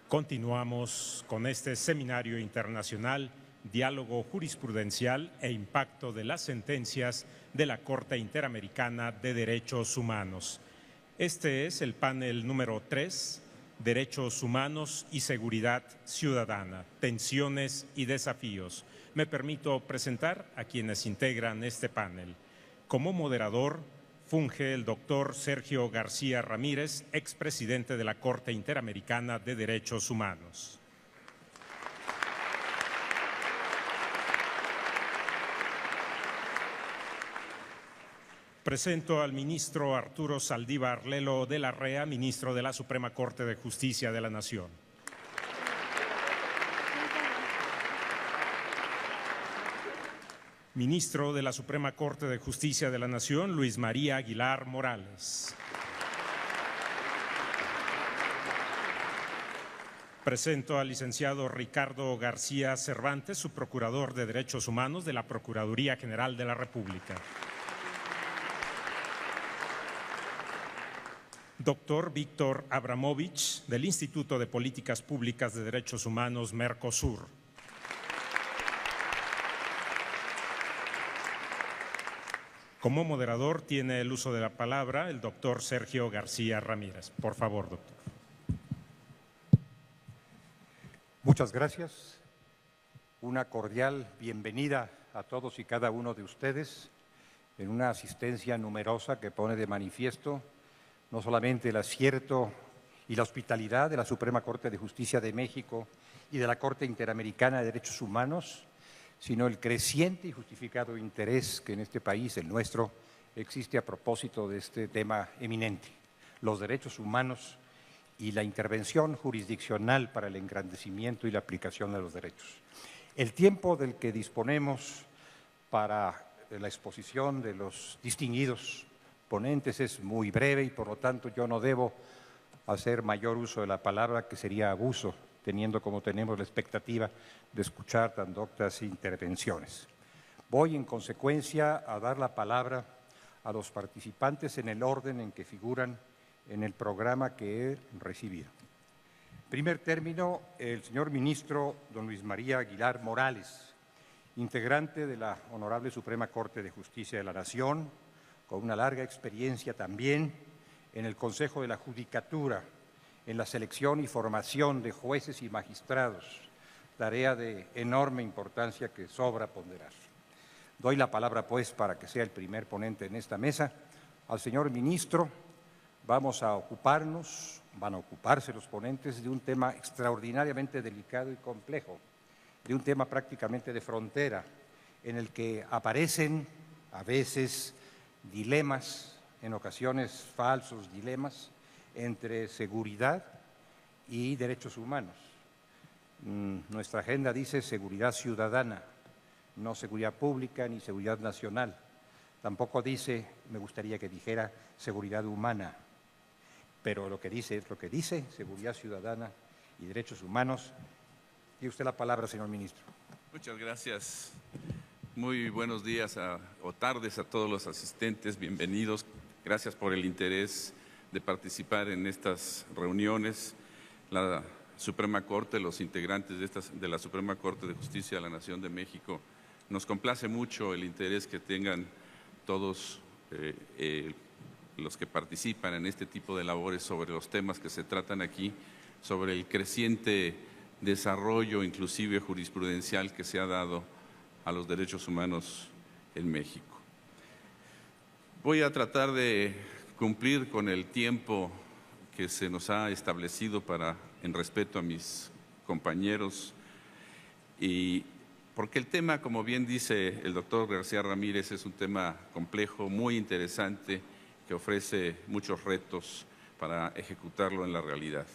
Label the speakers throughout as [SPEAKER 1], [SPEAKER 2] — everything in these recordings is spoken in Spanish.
[SPEAKER 1] Continuamos con este seminario internacional, Diálogo Jurisprudencial e Impacto de las Sentencias de la Corte Interamericana de Derechos Humanos. Este es el panel número 3, Derechos Humanos y Seguridad Ciudadana, Tensiones y Desafíos. Me permito presentar a quienes integran este panel. Como moderador, funge el doctor Sergio García Ramírez, expresidente de la Corte Interamericana de Derechos Humanos. Presento al ministro Arturo Saldívar Lelo de la REA, ministro de la Suprema Corte de Justicia de la Nación. Ministro de la Suprema Corte de Justicia de la Nación, Luis María Aguilar Morales. Presento al licenciado Ricardo García Cervantes, subprocurador de Derechos Humanos de la Procuraduría General de la República. Doctor Víctor Abramovich, del Instituto de Políticas Públicas de Derechos Humanos, Mercosur. Como moderador tiene el uso de la palabra el doctor Sergio García Ramírez. Por favor, doctor.
[SPEAKER 2] Muchas gracias. Una cordial bienvenida a todos y cada uno de ustedes en una asistencia numerosa que pone de manifiesto no solamente el acierto y la hospitalidad de la Suprema Corte de Justicia de México y de la Corte Interamericana de Derechos Humanos, sino el creciente y justificado interés que en este país, el nuestro, existe a propósito de este tema eminente, los derechos humanos y la intervención jurisdiccional para el engrandecimiento y la aplicación de los derechos. El tiempo del que disponemos para la exposición de los distinguidos ponentes es muy breve y por lo tanto yo no debo hacer mayor uso de la palabra, que sería abuso, teniendo como tenemos la expectativa de escuchar tan doctas intervenciones. Voy en consecuencia a dar la palabra a los participantes en el orden en que figuran en el programa que he recibido. En primer término, el señor ministro don Luis María Aguilar Morales, integrante de la Honorable Suprema Corte de Justicia de la Nación, con una larga experiencia también en el Consejo de la Judicatura, en la selección y formación de jueces y magistrados, tarea de enorme importancia que sobra ponderar. Doy la palabra, pues, para que sea el primer ponente en esta mesa, al señor ministro. Vamos a ocuparnos, van a ocuparse los ponentes de un tema extraordinariamente delicado y complejo, de un tema prácticamente de frontera, en el que aparecen a veces dilemas, en ocasiones falsos dilemas, entre seguridad y derechos humanos. Nuestra agenda dice seguridad ciudadana, no seguridad pública ni seguridad nacional. Tampoco dice, me gustaría que dijera, seguridad humana, pero lo que dice es lo que dice, seguridad ciudadana y derechos humanos. Tiene usted la palabra, señor ministro.
[SPEAKER 3] Muchas gracias. Muy buenos días o tardes a todos los asistentes, bienvenidos. Gracias por el interés de participar en estas reuniones. La Suprema Corte, los integrantes de la Suprema Corte de Justicia de la Nación de México, nos complace mucho el interés que tengan todos los que participan en este tipo de labores sobre los temas que se tratan aquí, sobre el creciente desarrollo, inclusive jurisprudencial, que se ha dado a los derechos humanos en México. Voy a tratar de cumplir con el tiempo que se nos ha establecido en respeto a mis compañeros, y porque el tema, como bien dice el doctor García Ramírez, es un tema complejo, muy interesante, que ofrece muchos retos para ejecutarlo en la realidad.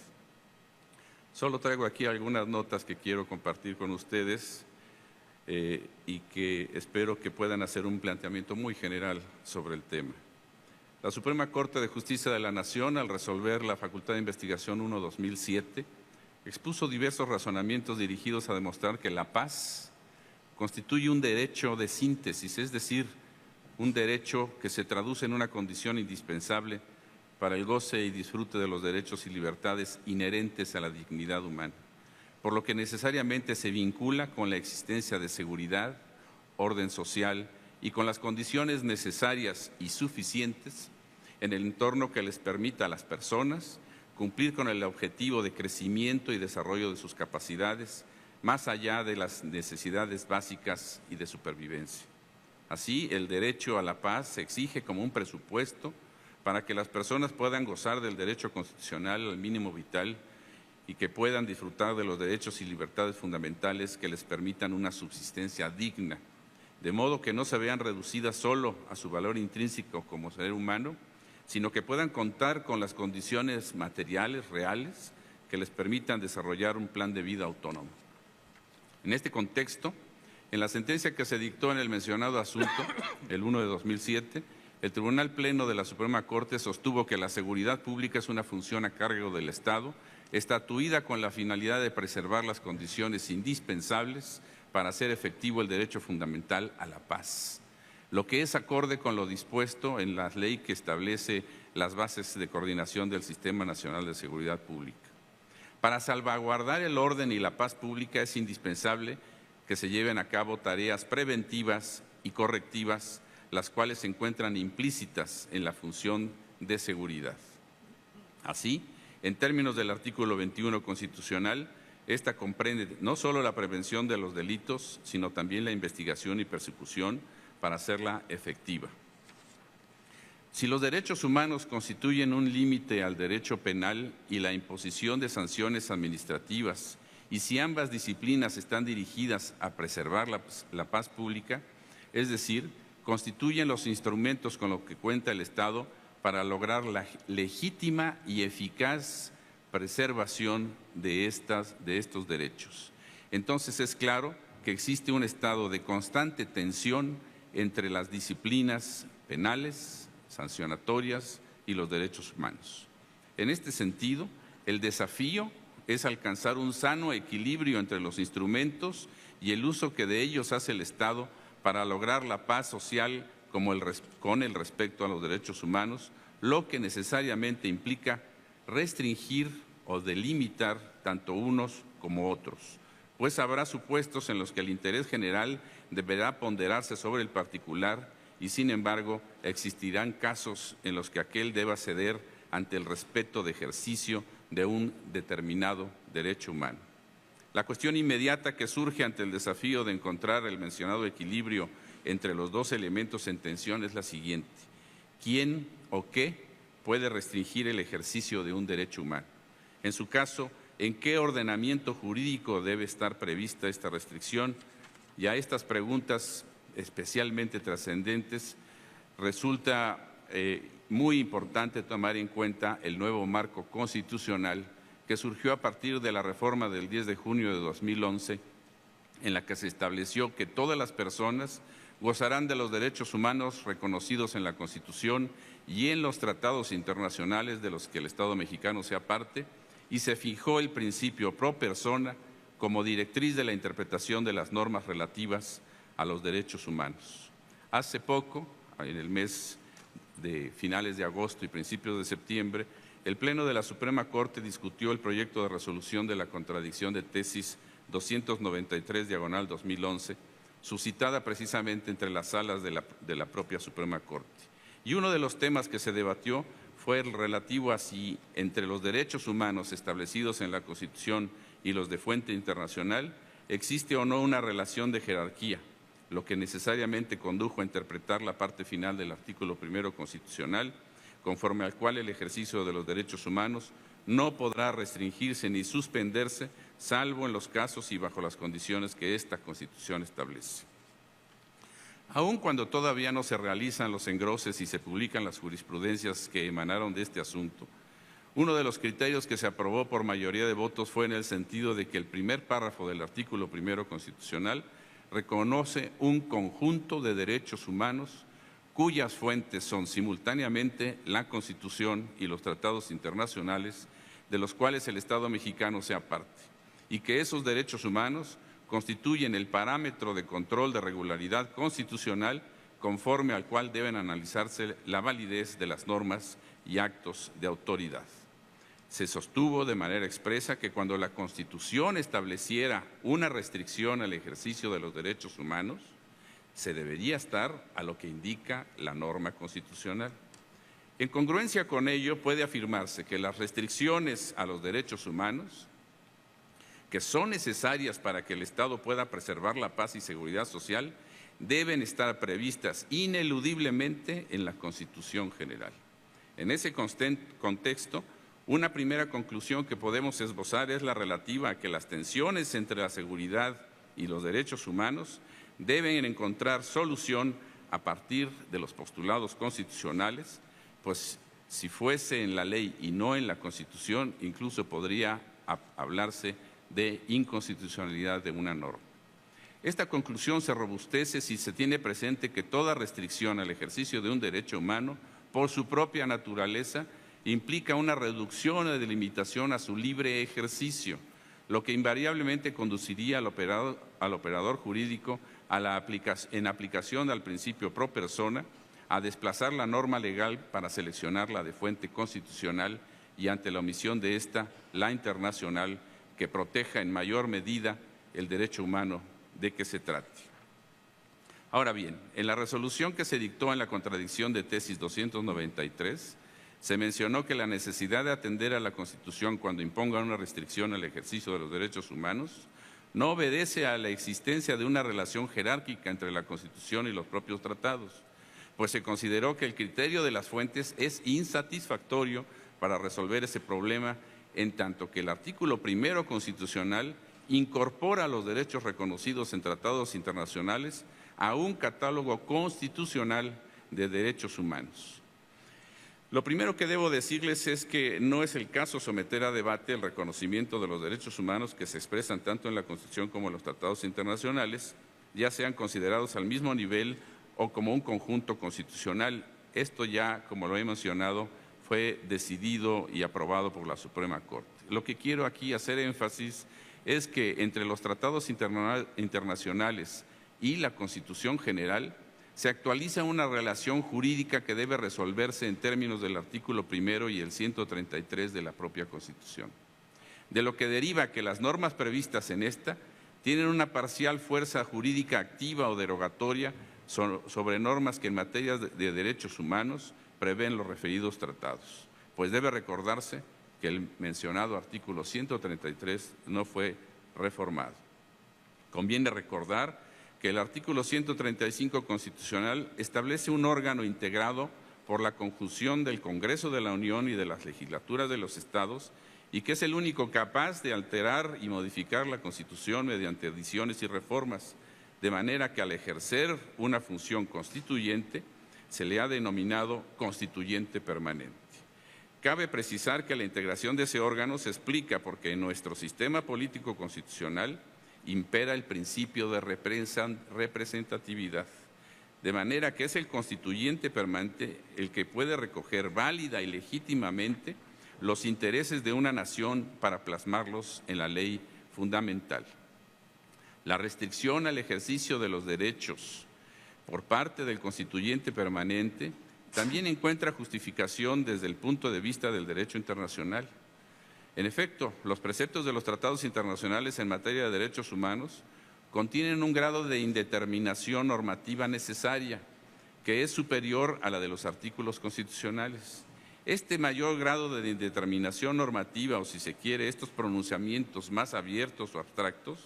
[SPEAKER 3] Solo traigo aquí algunas notas que quiero compartir con ustedes y que espero que puedan hacer un planteamiento muy general sobre el tema. La Suprema Corte de Justicia de la Nación, al resolver la Facultad de Investigación 1/2007, expuso diversos razonamientos dirigidos a demostrar que la paz constituye un derecho de síntesis, es decir, un derecho que se traduce en una condición indispensable para el goce y disfrute de los derechos y libertades inherentes a la dignidad humana, por lo que necesariamente se vincula con la existencia de seguridad, orden social y con las condiciones necesarias y suficientes en el entorno que les permita a las personas cumplir con el objetivo de crecimiento y desarrollo de sus capacidades, más allá de las necesidades básicas y de supervivencia. Así, el derecho a la paz se exige como un presupuesto para que las personas puedan gozar del derecho constitucional al mínimo vital y que puedan disfrutar de los derechos y libertades fundamentales que les permitan una subsistencia digna, de modo que no se vean reducidas solo a su valor intrínseco como ser humano, sino que puedan contar con las condiciones materiales reales que les permitan desarrollar un plan de vida autónomo. En este contexto, en la sentencia que se dictó en el mencionado asunto, el 1 de 2007, el Tribunal Pleno de la Suprema Corte sostuvo que la seguridad pública es una función a cargo del Estado, estatuida con la finalidad de preservar las condiciones indispensables para hacer efectivo el derecho fundamental a la paz, lo que es acorde con lo dispuesto en la ley que establece las bases de coordinación del Sistema Nacional de Seguridad Pública. Para salvaguardar el orden y la paz pública es indispensable que se lleven a cabo tareas preventivas y correctivas, las cuales se encuentran implícitas en la función de seguridad. Así, en términos del artículo 21 constitucional, esta comprende no solo la prevención de los delitos, sino también la investigación y persecución para hacerla efectiva. Si los derechos humanos constituyen un límite al derecho penal y la imposición de sanciones administrativas, y si ambas disciplinas están dirigidas a preservar la paz pública, es decir, constituyen los instrumentos con los que cuenta el Estado para lograr la legítima y eficaz preservación de estos derechos. Entonces es claro que existe un estado de constante tensión entre las disciplinas penales, sancionatorias y los derechos humanos. En este sentido, el desafío es alcanzar un sano equilibrio entre los instrumentos y el uso que de ellos hace el Estado para lograr la paz social con el respecto a los derechos humanos, lo que necesariamente implica restringir o delimitar tanto unos como otros, pues habrá supuestos en los que el interés general deberá ponderarse sobre el particular y, sin embargo, existirán casos en los que aquel deba ceder ante el respeto de ejercicio de un determinado derecho humano. La cuestión inmediata que surge ante el desafío de encontrar el mencionado equilibrio entre los dos elementos en tensión es la siguiente: ¿quién o qué puede restringir el ejercicio de un derecho humano? En su caso, ¿en qué ordenamiento jurídico debe estar prevista esta restricción? Y a estas preguntas especialmente trascendentes resulta muy importante tomar en cuenta el nuevo marco constitucional que surgió a partir de la reforma del 10 de junio de 2011, en la que se estableció que todas las personas gozarán de los derechos humanos reconocidos en la Constitución y en los tratados internacionales de los que el Estado mexicano sea parte, y se fijó el principio pro persona como directriz de la interpretación de las normas relativas a los derechos humanos. Hace poco, en el mes de finales de agosto y principios de septiembre, el Pleno de la Suprema Corte discutió el proyecto de resolución de la contradicción de tesis 293/2011, suscitada precisamente entre las salas de la propia Suprema Corte. Y uno de los temas que se debatió fue el relativo a si entre los derechos humanos establecidos en la Constitución y los de fuente internacional existe o no una relación de jerarquía, lo que necesariamente condujo a interpretar la parte final del artículo 1 constitucional, conforme al cual el ejercicio de los derechos humanos no podrá restringirse ni suspenderse, salvo en los casos y bajo las condiciones que esta Constitución establece. Aun cuando todavía no se realizan los engroses y se publican las jurisprudencias que emanaron de este asunto, uno de los criterios que se aprobó por mayoría de votos fue en el sentido de que el primer párrafo del artículo 1 constitucional reconoce un conjunto de derechos humanos cuyas fuentes son simultáneamente la Constitución y los tratados internacionales de los cuales el Estado mexicano sea parte, y que esos derechos humanos constituyen el parámetro de control de regularidad constitucional conforme al cual deben analizarse la validez de las normas y actos de autoridad. Se sostuvo de manera expresa que cuando la Constitución estableciera una restricción al ejercicio de los derechos humanos, se debería estar a lo que indica la norma constitucional. En congruencia con ello, puede afirmarse que las restricciones a los derechos humanos, que son necesarias para que el Estado pueda preservar la paz y seguridad social, deben estar previstas ineludiblemente en la Constitución General. En ese contexto, una primera conclusión que podemos esbozar es la relativa a que las tensiones entre la seguridad y los derechos humanos deben encontrar solución a partir de los postulados constitucionales, pues si fuese en la ley y no en la Constitución, incluso podría hablarse de inconstitucionalidad de una norma. Esta conclusión se robustece si se tiene presente que toda restricción al ejercicio de un derecho humano, por su propia naturaleza, implica una reducción o delimitación a su libre ejercicio, lo que invariablemente conduciría al operador jurídico en aplicación al principio pro persona, a desplazar la norma legal para seleccionarla de fuente constitucional y, ante la omisión de esta, la internacional, que proteja en mayor medida el derecho humano de que se trate. Ahora bien, en la resolución que se dictó en la contradicción de tesis 293, se mencionó que la necesidad de atender a la Constitución cuando imponga una restricción al ejercicio de los derechos humanos no obedece a la existencia de una relación jerárquica entre la Constitución y los propios tratados, pues se consideró que el criterio de las fuentes es insatisfactorio para resolver ese problema, en tanto que el artículo 1 constitucional incorpora los derechos reconocidos en tratados internacionales a un catálogo constitucional de derechos humanos. Lo primero que debo decirles es que no es el caso someter a debate el reconocimiento de los derechos humanos que se expresan tanto en la Constitución como en los tratados internacionales, ya sean considerados al mismo nivel o como un conjunto constitucional. Esto ya, como lo he mencionado, fue decidido y aprobado por la Suprema Corte. Lo que quiero aquí hacer énfasis es que entre los tratados internacionales y la Constitución General se actualiza una relación jurídica que debe resolverse en términos del artículo 1 y el 133 de la propia Constitución, de lo que deriva que las normas previstas en esta tienen una parcial fuerza jurídica activa o derogatoria sobre normas que en materia de derechos humanos prevén los referidos tratados, pues debe recordarse que el mencionado artículo 133 no fue reformado. Conviene recordar que el artículo 135 constitucional establece un órgano integrado por la conjunción del Congreso de la Unión y de las legislaturas de los estados, y que es el único capaz de alterar y modificar la Constitución mediante adiciones y reformas, de manera que al ejercer una función constituyente se le ha denominado constituyente permanente. Cabe precisar que la integración de ese órgano se explica porque en nuestro sistema político constitucional impera el principio de representatividad, de manera que es el constituyente permanente el que puede recoger válida y legítimamente los intereses de una nación para plasmarlos en la ley fundamental. La restricción al ejercicio de los derechos por parte del constituyente permanente también encuentra justificación desde el punto de vista del derecho internacional. En efecto, los preceptos de los tratados internacionales en materia de derechos humanos contienen un grado de indeterminación normativa necesaria, que es superior a la de los artículos constitucionales. Este mayor grado de indeterminación normativa, o si se quiere, estos pronunciamientos más abiertos o abstractos,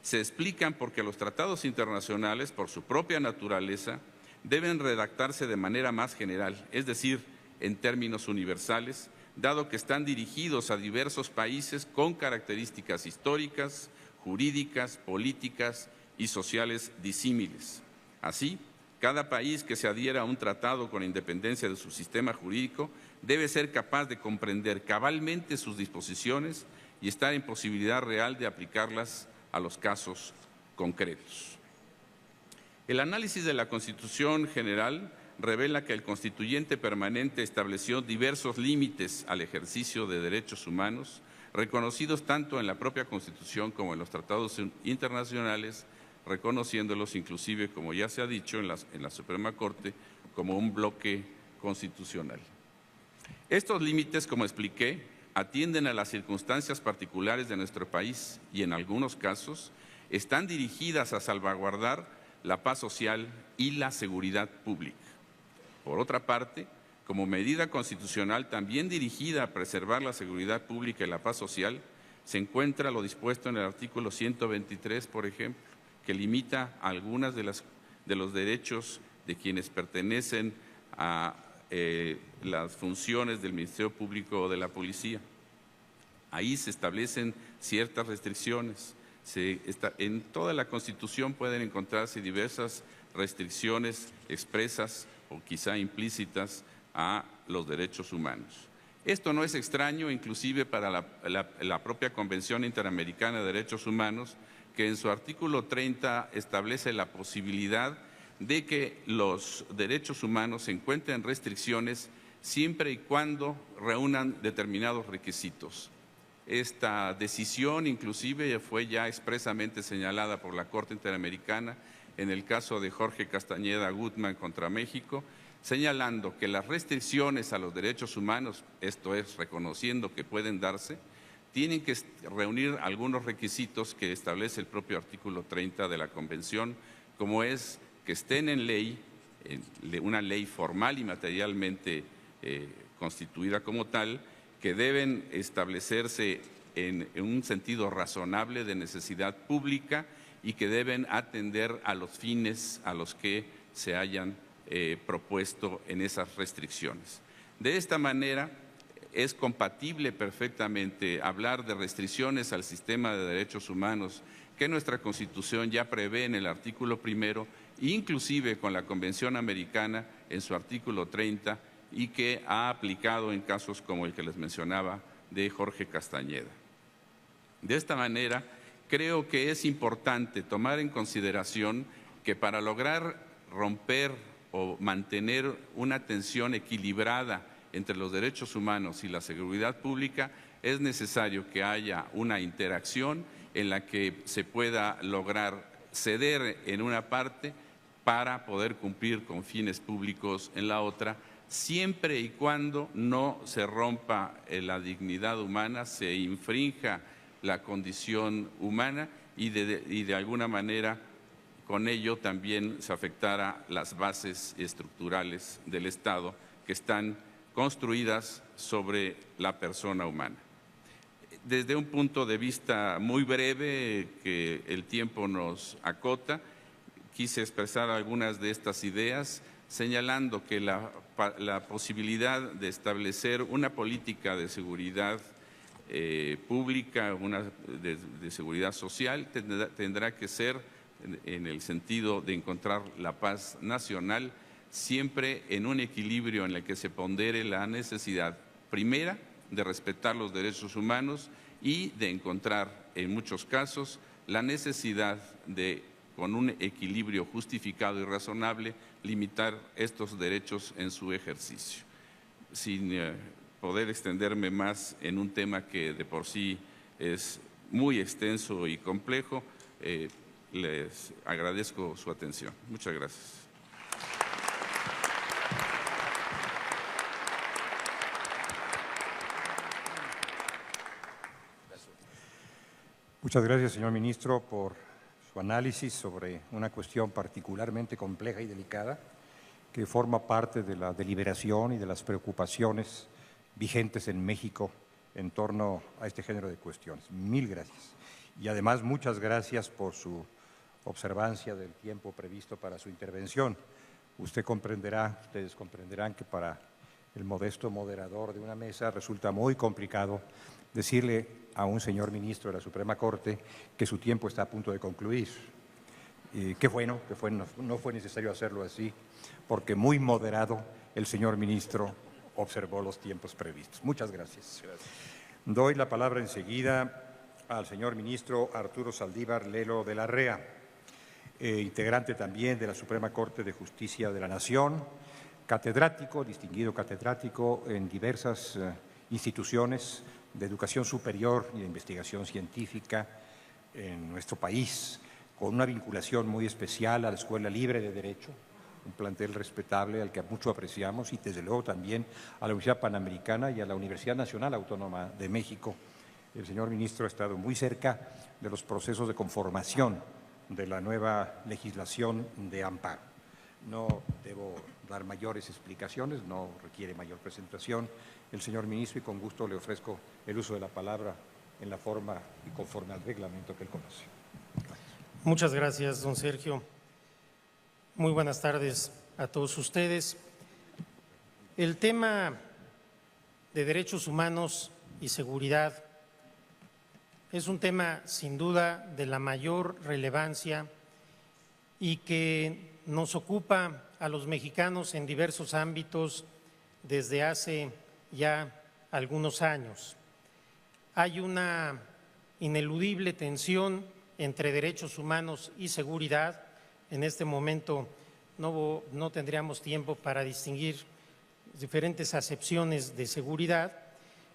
[SPEAKER 3] se explican porque los tratados internacionales, por su propia naturaleza, deben redactarse de manera más general, es decir, en términos universales, dado que están dirigidos a diversos países con características históricas, jurídicas, políticas y sociales disímiles. Así, cada país que se adhiera a un tratado con independencia de su sistema jurídico debe ser capaz de comprender cabalmente sus disposiciones y estar en posibilidad real de aplicarlas a los casos concretos. El análisis de la Constitución General revela que el constituyente permanente estableció diversos límites al ejercicio de derechos humanos, reconocidos tanto en la propia Constitución como en los tratados internacionales, reconociéndolos inclusive, como ya se ha dicho en la Suprema Corte, como un bloque constitucional. Estos límites, como expliqué, atienden a las circunstancias particulares de nuestro país y en algunos casos están dirigidas a salvaguardar la paz social y la seguridad pública. Por otra parte, como medida constitucional también dirigida a preservar la seguridad pública y la paz social, se encuentra lo dispuesto en el artículo 123, por ejemplo, que limita algunas de los derechos de quienes pertenecen a las funciones del Ministerio Público o de la Policía. Ahí se establecen ciertas restricciones. En toda la Constitución pueden encontrarse diversas restricciones expresas o quizá implícitas a los derechos humanos. Esto no es extraño inclusive para la propia Convención Interamericana de Derechos Humanos, que en su artículo 30 establece la posibilidad de que los derechos humanos encuentren restricciones siempre y cuando reúnan determinados requisitos. Esta decisión inclusive fue ya expresamente señalada por la Corte Interamericana en el caso de Jorge Castañeda Gutmann contra México, señalando que las restricciones a los derechos humanos, esto es, reconociendo que pueden darse, tienen que reunir algunos requisitos que establece el propio artículo 30 de la Convención, como es que estén en ley, una ley formal y materialmente constituida como tal, que deben establecerse en un sentido razonable de necesidad pública y que deben atender a los fines a los que se hayan propuesto en esas restricciones. De esta manera, es compatible perfectamente hablar de restricciones al sistema de derechos humanos que nuestra Constitución ya prevé en el artículo 1, inclusive con la Convención Americana en su artículo 30 y que ha aplicado en casos como el que les mencionaba de Jorge Castañeda. De esta manera, creo que es importante tomar en consideración que para lograr romper o mantener una tensión equilibrada entre los derechos humanos y la seguridad pública, es necesario que haya una interacción en la que se pueda lograr ceder en una parte para poder cumplir con fines públicos en la otra, siempre y cuando no se rompa la dignidad humana, se infrinja la condición humana y de alguna manera con ello también se afectara las bases estructurales del Estado que están construidas sobre la persona humana. Desde un punto de vista muy breve, que el tiempo nos acota, quise expresar algunas de estas ideas, señalando que la posibilidad de establecer una política de seguridad pública, de seguridad social, tendrá que ser en el sentido de encontrar la paz nacional, siempre en un equilibrio en el que se pondere la necesidad primera de respetar los derechos humanos y de encontrar en muchos casos la necesidad de, con un equilibrio justificado y razonable, limitar estos derechos en su ejercicio. Sin poder extenderme más en un tema que de por sí es muy extenso y complejo, les agradezco su atención. Muchas gracias.
[SPEAKER 2] Muchas gracias, señor ministro, por su análisis sobre una cuestión particularmente compleja y delicada que forma parte de la deliberación y de las preocupaciones vigentes en México en torno a este género de cuestiones. Mil gracias. Y además, muchas gracias por su observancia del tiempo previsto para su intervención. Ustedes comprenderán que para el modesto moderador de una mesa resulta muy complicado decirle a un señor ministro de la Suprema Corte que su tiempo está a punto de concluir. Qué bueno que no fue necesario hacerlo así, porque muy moderado el señor ministro observó los tiempos previstos. Muchas gracias. Doy la palabra enseguida al señor ministro Arturo Saldívar Lelo de la Rea, integrante también de la Suprema Corte de Justicia de la Nación, catedrático, distinguido catedrático en diversas instituciones de educación superior y de investigación científica en nuestro país. con una vinculación muy especial a la Escuela Libre de Derecho, un plantel respetable al que mucho apreciamos, y desde luego también a la Universidad Panamericana y a la Universidad Nacional Autónoma de México. El señor ministro ha estado muy cerca de los procesos de conformación de la nueva legislación de amparo. No debo dar mayores explicaciones, no requiere mayor presentación el señor ministro, y con gusto le ofrezco el uso de la palabra en la forma y conforme al reglamento que él conoce.
[SPEAKER 4] Muchas gracias, don Sergio. Muy buenas tardes a todos ustedes. El tema de derechos humanos y seguridad es un tema sin duda de la mayor relevancia y que nos ocupa a los mexicanos en diversos ámbitos desde hace ya algunos años. Hay una ineludible tensión entre derechos humanos y seguridad. En este momento no tendríamos tiempo para distinguir diferentes acepciones de seguridad,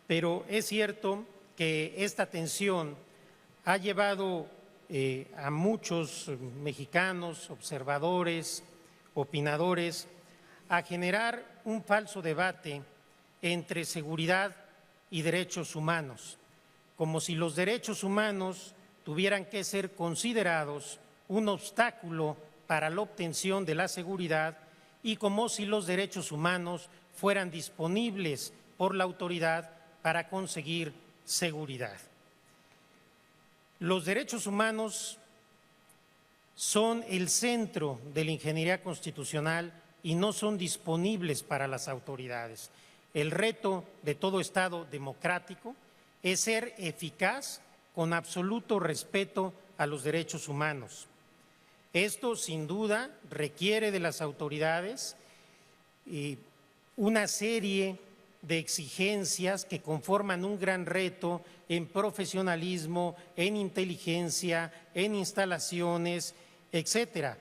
[SPEAKER 4] pero es cierto que esta tensión ha llevado a muchos mexicanos, observadores, opinadores, a generar un falso debate entre seguridad y derechos humanos, como si los derechos humanos tuvieran que ser considerados un obstáculo para la obtención de la seguridad y como si los derechos humanos fueran disponibles por la autoridad para conseguir seguridad. Los derechos humanos son el centro de la ingeniería constitucional y no son disponibles para las autoridades. El reto de todo Estado democrático es ser eficaz con absoluto respeto a los derechos humanos. Esto, sin duda, requiere de las autoridades una serie de exigencias que conforman un gran reto en profesionalismo, en inteligencia, en instalaciones, etcétera.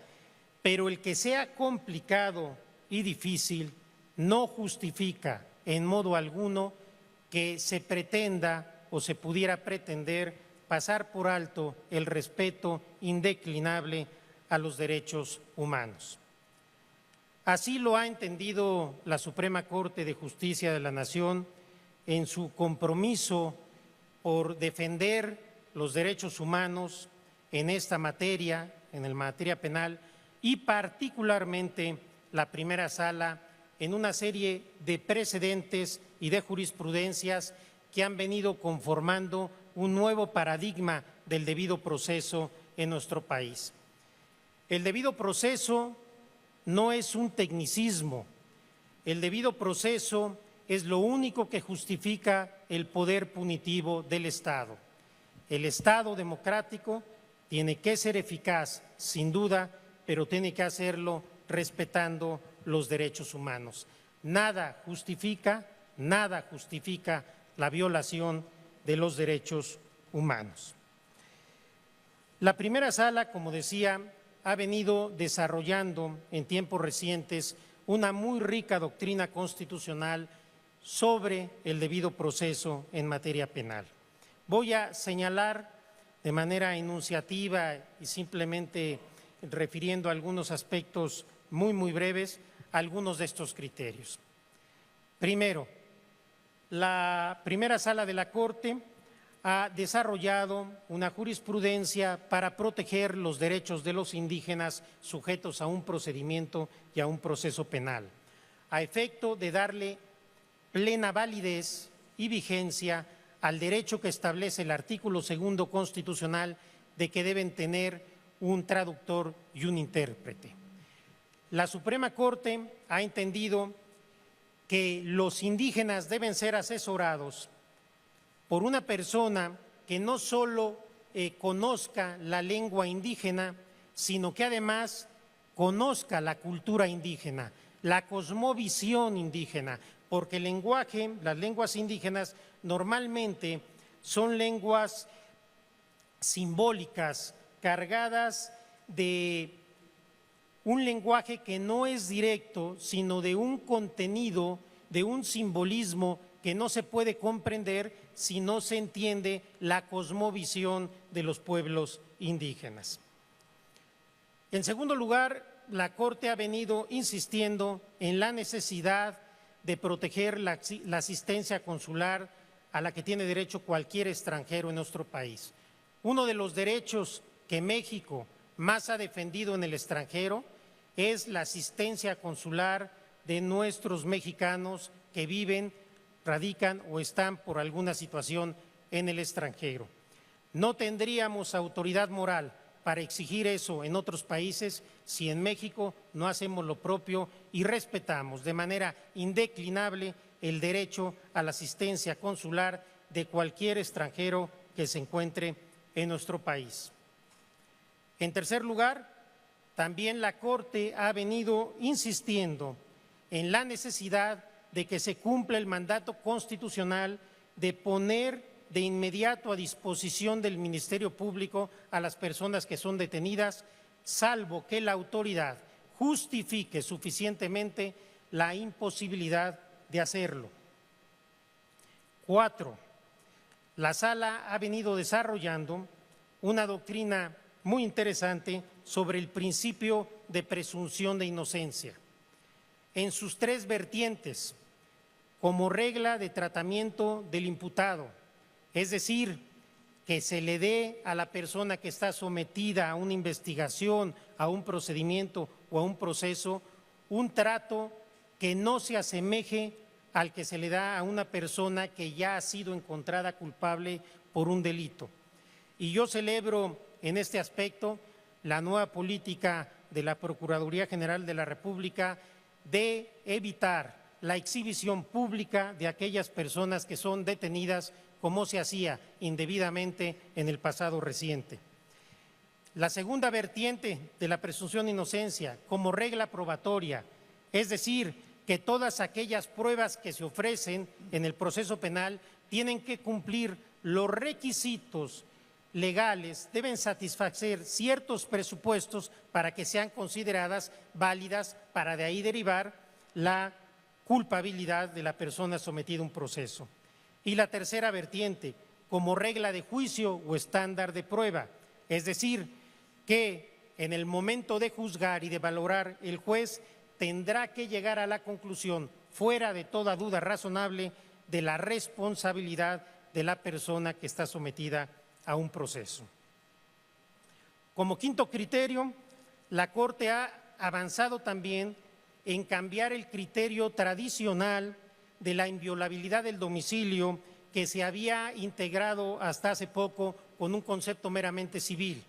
[SPEAKER 4] Pero el que sea complicado y difícil no justifica en modo alguno que se pretenda o se pudiera pretender pasar por alto el respeto indeclinable a los derechos humanos. Así lo ha entendido la Suprema Corte de Justicia de la Nación en su compromiso por defender los derechos humanos en esta materia, en la materia penal, y particularmente la primera sala en una serie de precedentes y de jurisprudencias que han venido conformando un nuevo paradigma del debido proceso en nuestro país. El debido proceso no es un tecnicismo, el debido proceso es lo único que justifica el poder punitivo del Estado. El Estado democrático tiene que ser eficaz, sin duda, pero tiene que hacerlo respetando los derechos humanos. Nada justifica la violación de los derechos humanos. La primera sala, como decía, ha venido desarrollando en tiempos recientes una muy rica doctrina constitucional sobre el debido proceso en materia penal. Voy a señalar de manera enunciativa y simplemente refiriendo a algunos aspectos muy breves algunos de estos criterios. Primero, la primera sala de la Corte ha desarrollado una jurisprudencia para proteger los derechos de los indígenas sujetos a un procedimiento y a un proceso penal, a efecto de darle plena validez y vigencia al derecho que establece el artículo 2 constitucional de que deben tener un traductor y un intérprete. La Suprema Corte ha entendido que los indígenas deben ser asesorados por una persona que no solo conozca la lengua indígena, sino que además conozca la cultura indígena, la cosmovisión indígena, porque el lenguaje, las lenguas indígenas normalmente son lenguas simbólicas, cargadas de un lenguaje que no es directo, sino de un contenido, de un simbolismo que no se puede comprender si no se entiende la cosmovisión de los pueblos indígenas. En segundo lugar, la Corte ha venido insistiendo en la necesidad de proteger la asistencia consular a la que tiene derecho cualquier extranjero en nuestro país. Uno de los derechos que México más ha defendido en el extranjero es la asistencia consular de nuestros mexicanos que viven, radican o están por alguna situación en el extranjero. No tendríamos autoridad moral para exigir eso en otros países si en México no hacemos lo propio y respetamos de manera indeclinable el derecho a la asistencia consular de cualquier extranjero que se encuentre en nuestro país. En tercer lugar, también la Corte ha venido insistiendo en la necesidad de que se cumpla el mandato constitucional de poner de inmediato a disposición del Ministerio Público a las personas que son detenidas, salvo que la autoridad justifique suficientemente la imposibilidad de hacerlo. 4. La Sala ha venido desarrollando una doctrina muy interesante sobre el principio de presunción de inocencia. En sus 3 vertientes, como regla de tratamiento del imputado, es decir, que se le dé a la persona que está sometida a una investigación, a un procedimiento o a un proceso, un trato que no se asemeje al que se le da a una persona que ya ha sido encontrada culpable por un delito. Y yo celebro en este aspecto la nueva política de la Procuraduría General de la República de evitar la exhibición pública de aquellas personas que son detenidas como se hacía indebidamente en el pasado reciente. La segunda vertiente de la presunción de inocencia como regla probatoria, es decir, que todas aquellas pruebas que se ofrecen en el proceso penal tienen que cumplir los requisitos legales, deben satisfacer ciertos presupuestos para que sean consideradas válidas para de ahí derivar la culpabilidad de la persona sometida a un proceso. Y la tercera vertiente, como regla de juicio o estándar de prueba, es decir, que en el momento de juzgar y de valorar el juez tendrá que llegar a la conclusión, fuera de toda duda razonable, de la responsabilidad de la persona que está sometida a un proceso. Como quinto criterio, la Corte ha avanzado también en cambiar el criterio tradicional de la inviolabilidad del domicilio que se había integrado hasta hace poco con un concepto meramente civil.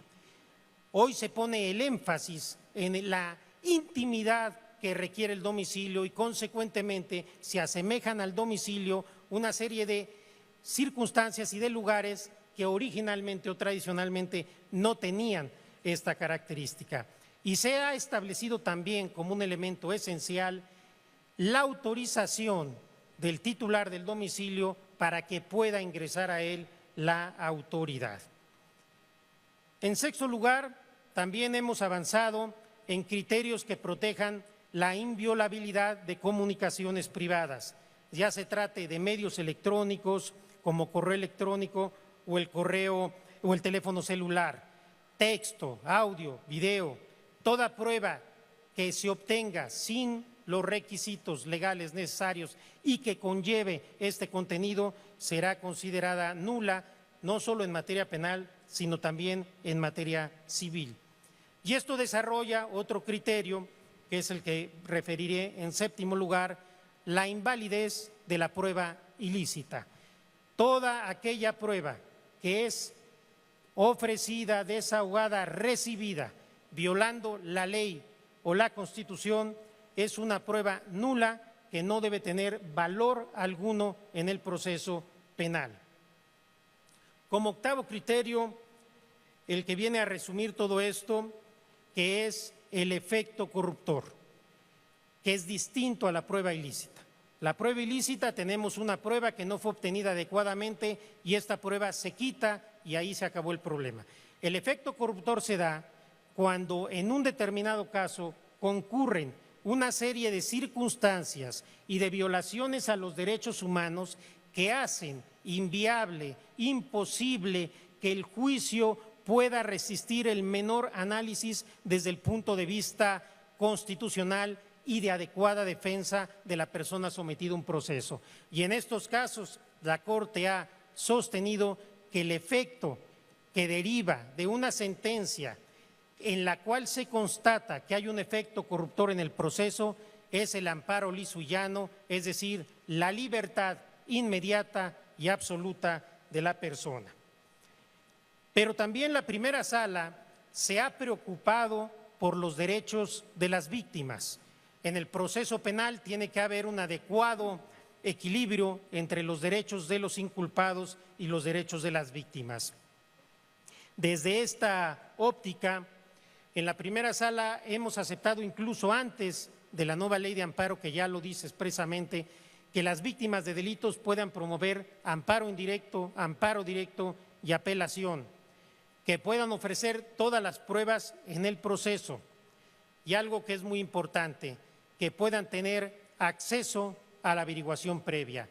[SPEAKER 4] Hoy se pone el énfasis en la intimidad que requiere el domicilio y consecuentemente se asemejan al domicilio una serie de circunstancias y de lugares que originalmente o tradicionalmente no tenían esta característica. Y se ha establecido también como un elemento esencial la autorización del titular del domicilio para que pueda ingresar a él la autoridad. En sexto lugar, también hemos avanzado en criterios que protejan la inviolabilidad de comunicaciones privadas, ya se trate de medios electrónicos como correo electrónico o el correo o el teléfono celular, texto, audio, video, toda prueba que se obtenga sin los requisitos legales necesarios y que conlleve este contenido será considerada nula, no solo en materia penal, sino también en materia civil. Y esto desarrolla otro criterio, que es el que referiré en séptimo lugar, la invalidez de la prueba ilícita. Toda aquella prueba que es ofrecida, desahogada, recibida, violando la ley o la Constitución, es una prueba nula que no debe tener valor alguno en el proceso penal. Como octavo criterio, el que viene a resumir todo esto, que es el efecto corruptor, que es distinto a la prueba ilícita. La prueba ilícita tenemos una prueba que no fue obtenida adecuadamente y esta prueba se quita y ahí se acabó el problema. El efecto corruptor se da cuando en un determinado caso concurren una serie de circunstancias y de violaciones a los derechos humanos que hacen inviable, imposible que el juicio pueda resistir el menor análisis desde el punto de vista constitucional y de adecuada defensa de la persona sometida a un proceso. Y en estos casos, la Corte ha sostenido que el efecto que deriva de una sentencia en la cual se constata que hay un efecto corruptor en el proceso es el amparo liso y llano, es decir, la libertad inmediata y absoluta de la persona. Pero también la primera sala se ha preocupado por los derechos de las víctimas. En el proceso penal tiene que haber un adecuado equilibrio entre los derechos de los inculpados y los derechos de las víctimas. Desde esta óptica, en la primera sala hemos aceptado incluso antes de la nueva ley de amparo, que ya lo dice expresamente, que las víctimas de delitos puedan promover amparo indirecto, amparo directo y apelación, que puedan ofrecer todas las pruebas en el proceso y algo que es muy importante, que puedan tener acceso a la averiguación previa.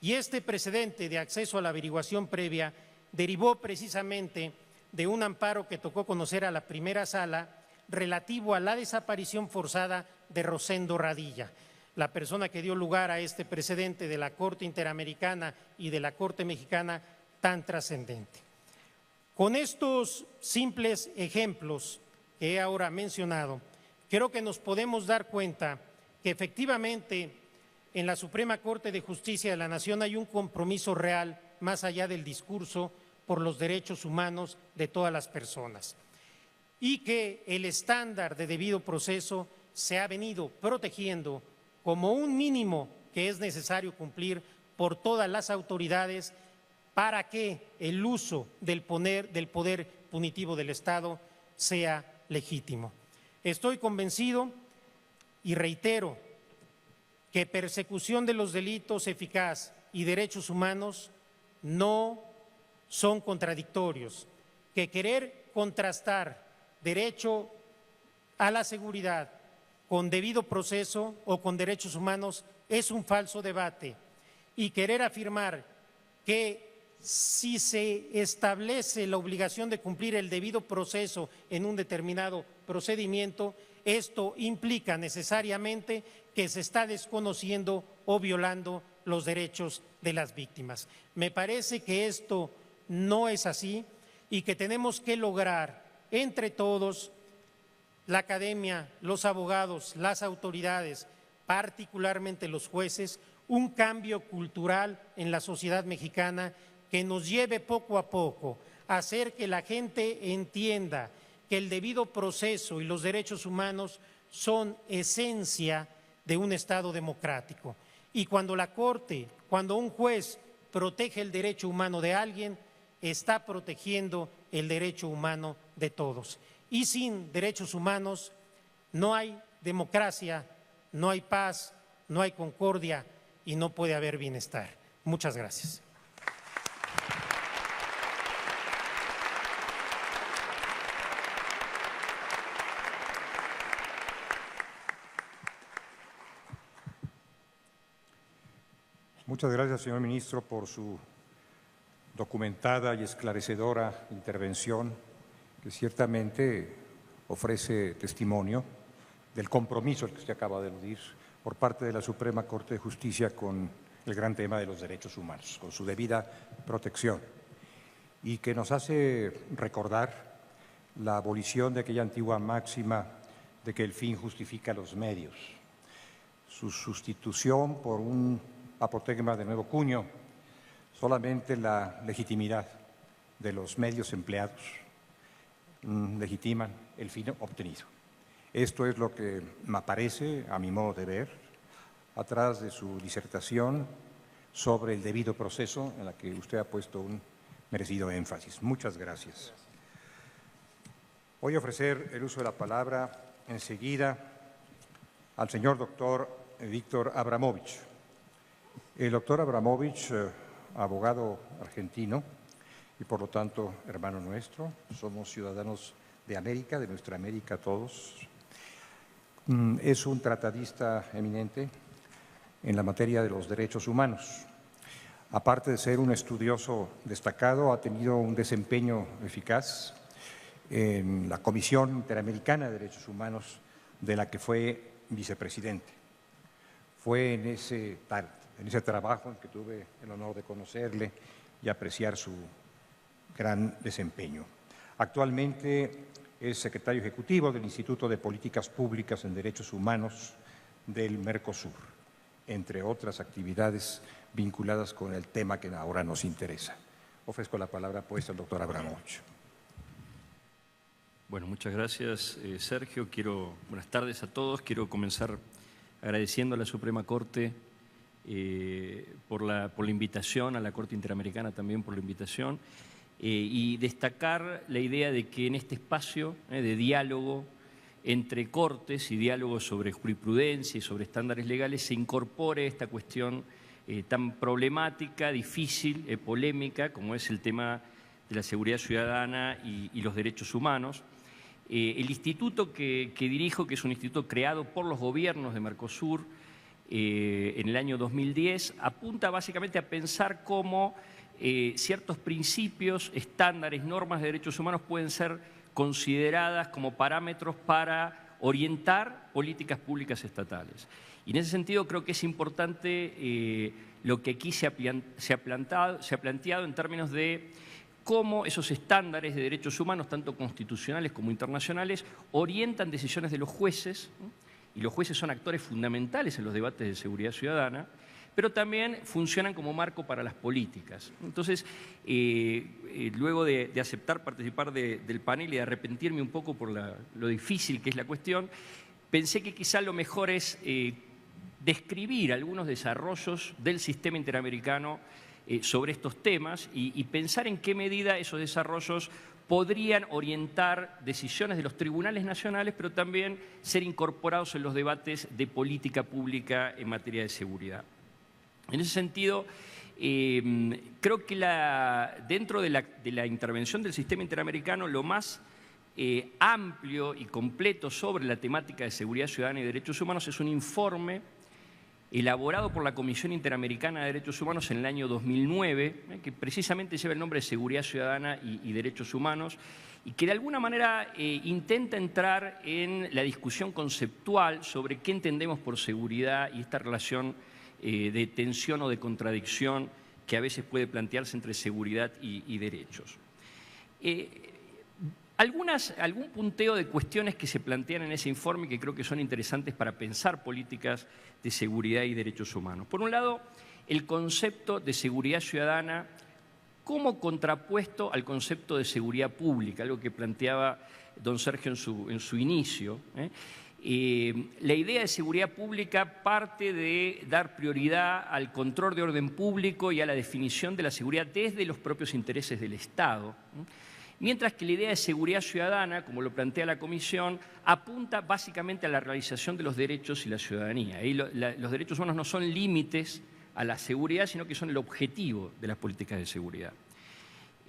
[SPEAKER 4] Y este precedente de acceso a la averiguación previa derivó precisamente de un amparo que tocó conocer a la primera sala relativo a la desaparición forzada de Rosendo Radilla, la persona que dio lugar a este precedente de la Corte Interamericana y de la Corte Mexicana tan trascendente. Con estos simples ejemplos que he ahora mencionado, creo que nos podemos dar cuenta que efectivamente en la Suprema Corte de Justicia de la Nación hay un compromiso real, más allá del discurso, por los derechos humanos de todas las personas, y que el estándar de debido proceso se ha venido protegiendo como un mínimo que es necesario cumplir por todas las autoridades para que el uso del poder punitivo del Estado sea legítimo. Estoy convencido y reitero que persecución de los delitos eficaz y derechos humanos no son contradictorios, que querer contrastar derecho a la seguridad con debido proceso o con derechos humanos es un falso debate, y querer afirmar que si se establece la obligación de cumplir el debido proceso en un determinado procedimiento, esto implica necesariamente que se está desconociendo o violando los derechos de las víctimas. Me parece que esto no es así y que tenemos que lograr entre todos, la academia, los abogados, las autoridades, particularmente los jueces, un cambio cultural en la sociedad mexicana que nos lleve poco a poco a hacer que la gente entienda que el debido proceso y los derechos humanos son esencia de un Estado democrático. Y cuando la Corte, cuando un juez protege el derecho humano de alguien, está protegiendo el derecho humano de todos. Y sin derechos humanos no hay democracia, no hay paz, no hay concordia y no puede haber bienestar. Muchas gracias.
[SPEAKER 2] Muchas gracias, señor ministro, por su documentada y esclarecedora intervención, que ciertamente ofrece testimonio del compromiso al que usted acaba de aludir por parte de la Suprema Corte de Justicia con el gran tema de los derechos humanos, con su debida protección, y que nos hace recordar la abolición de aquella antigua máxima de que el fin justifica los medios, su sustitución por un apotegma de nuevo cuño: solamente la legitimidad de los medios empleados legitiman el fin obtenido. Esto es lo que me aparece, a mi modo de ver, atrás de su disertación sobre el debido proceso, en la que usted ha puesto un merecido énfasis. Muchas gracias. Voy a ofrecer el uso de la palabra enseguida al señor doctor Víctor Abramovich. El doctor Abramovich, abogado argentino y por lo tanto hermano nuestro, somos ciudadanos de América, de nuestra América todos. Es un tratadista eminente en la materia de los derechos humanos. Aparte de ser un estudioso destacado, ha tenido un desempeño eficaz en la Comisión Interamericana de Derechos Humanos, de la que fue vicepresidente. Fue en ese trabajo en que tuve el honor de conocerle y apreciar su gran desempeño. Actualmente es secretario ejecutivo del Instituto de Políticas Públicas en Derechos Humanos del Mercosur, entre otras actividades vinculadas con el tema que ahora nos interesa. Ofrezco la palabra pues al doctor Abramovich.
[SPEAKER 5] Bueno, muchas gracias, Sergio. Buenas tardes a todos. Quiero comenzar agradeciendo a la Suprema Corte por la invitación, a la Corte Interamericana también por la invitación, y destacar la idea de que en este espacio de diálogo entre cortes y diálogo sobre jurisprudencia y sobre estándares legales se incorpore esta cuestión tan problemática, difícil, polémica, como es el tema de la seguridad ciudadana y los derechos humanos. El instituto que dirijo, que es un instituto creado por los gobiernos de Mercosur en el año 2010, apunta básicamente a pensar cómo ciertos principios, estándares, normas de derechos humanos pueden ser consideradas como parámetros para orientar políticas públicas estatales. Y en ese sentido creo que es importante lo que aquí se ha planteado en términos de cómo esos estándares de derechos humanos, tanto constitucionales como internacionales, orientan decisiones de los jueces, y los jueces son actores fundamentales en los debates de seguridad ciudadana, pero también funcionan como marco para las políticas. Entonces, luego de aceptar participar del panel y de arrepentirme un poco por lo difícil que es la cuestión, pensé que quizá lo mejor es describir algunos desarrollos del sistema interamericano sobre estos temas y pensar en qué medida esos desarrollos podrían orientar decisiones de los tribunales nacionales, pero también ser incorporados en los debates de política pública en materia de seguridad. En ese sentido, creo que dentro de la intervención del sistema interamericano, lo más amplio y completo sobre la temática de seguridad ciudadana y derechos humanos es un informe elaborado por la Comisión Interamericana de Derechos Humanos en el año 2009, que precisamente lleva el nombre de Seguridad Ciudadana y Derechos Humanos, y que de alguna manera intenta entrar en la discusión conceptual sobre qué entendemos por seguridad y esta relación de tensión o de contradicción que a veces puede plantearse entre seguridad y derechos. Algún punteo de cuestiones que se plantean en ese informe que creo que son interesantes para pensar políticas de seguridad y derechos humanos. Por un lado, el concepto de seguridad ciudadana como contrapuesto al concepto de seguridad pública, algo que planteaba don Sergio en su inicio. La idea de seguridad pública parte de dar prioridad al control de orden público y a la definición de la seguridad desde los propios intereses del Estado. Mientras que la idea de seguridad ciudadana, como lo plantea la Comisión, apunta básicamente a la realización de los derechos y la ciudadanía. Y los derechos humanos no son límites a la seguridad, sino que son el objetivo de las políticas de seguridad.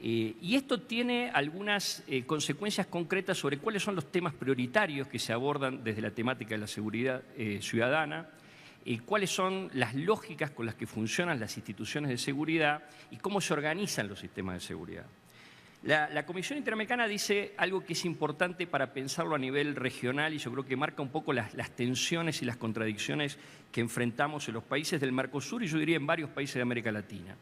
[SPEAKER 5] Y esto tiene algunas consecuencias concretas sobre cuáles son los temas prioritarios que se abordan desde la temática de la seguridad ciudadana, cuáles son las lógicas con las que funcionan las instituciones de seguridad y cómo se organizan los sistemas de seguridad. La Comisión Interamericana dice algo que es importante para pensarlo a nivel regional y yo creo que marca un poco las tensiones y las contradicciones que enfrentamos en los países del Mercosur y yo diría en varios países de América Latina.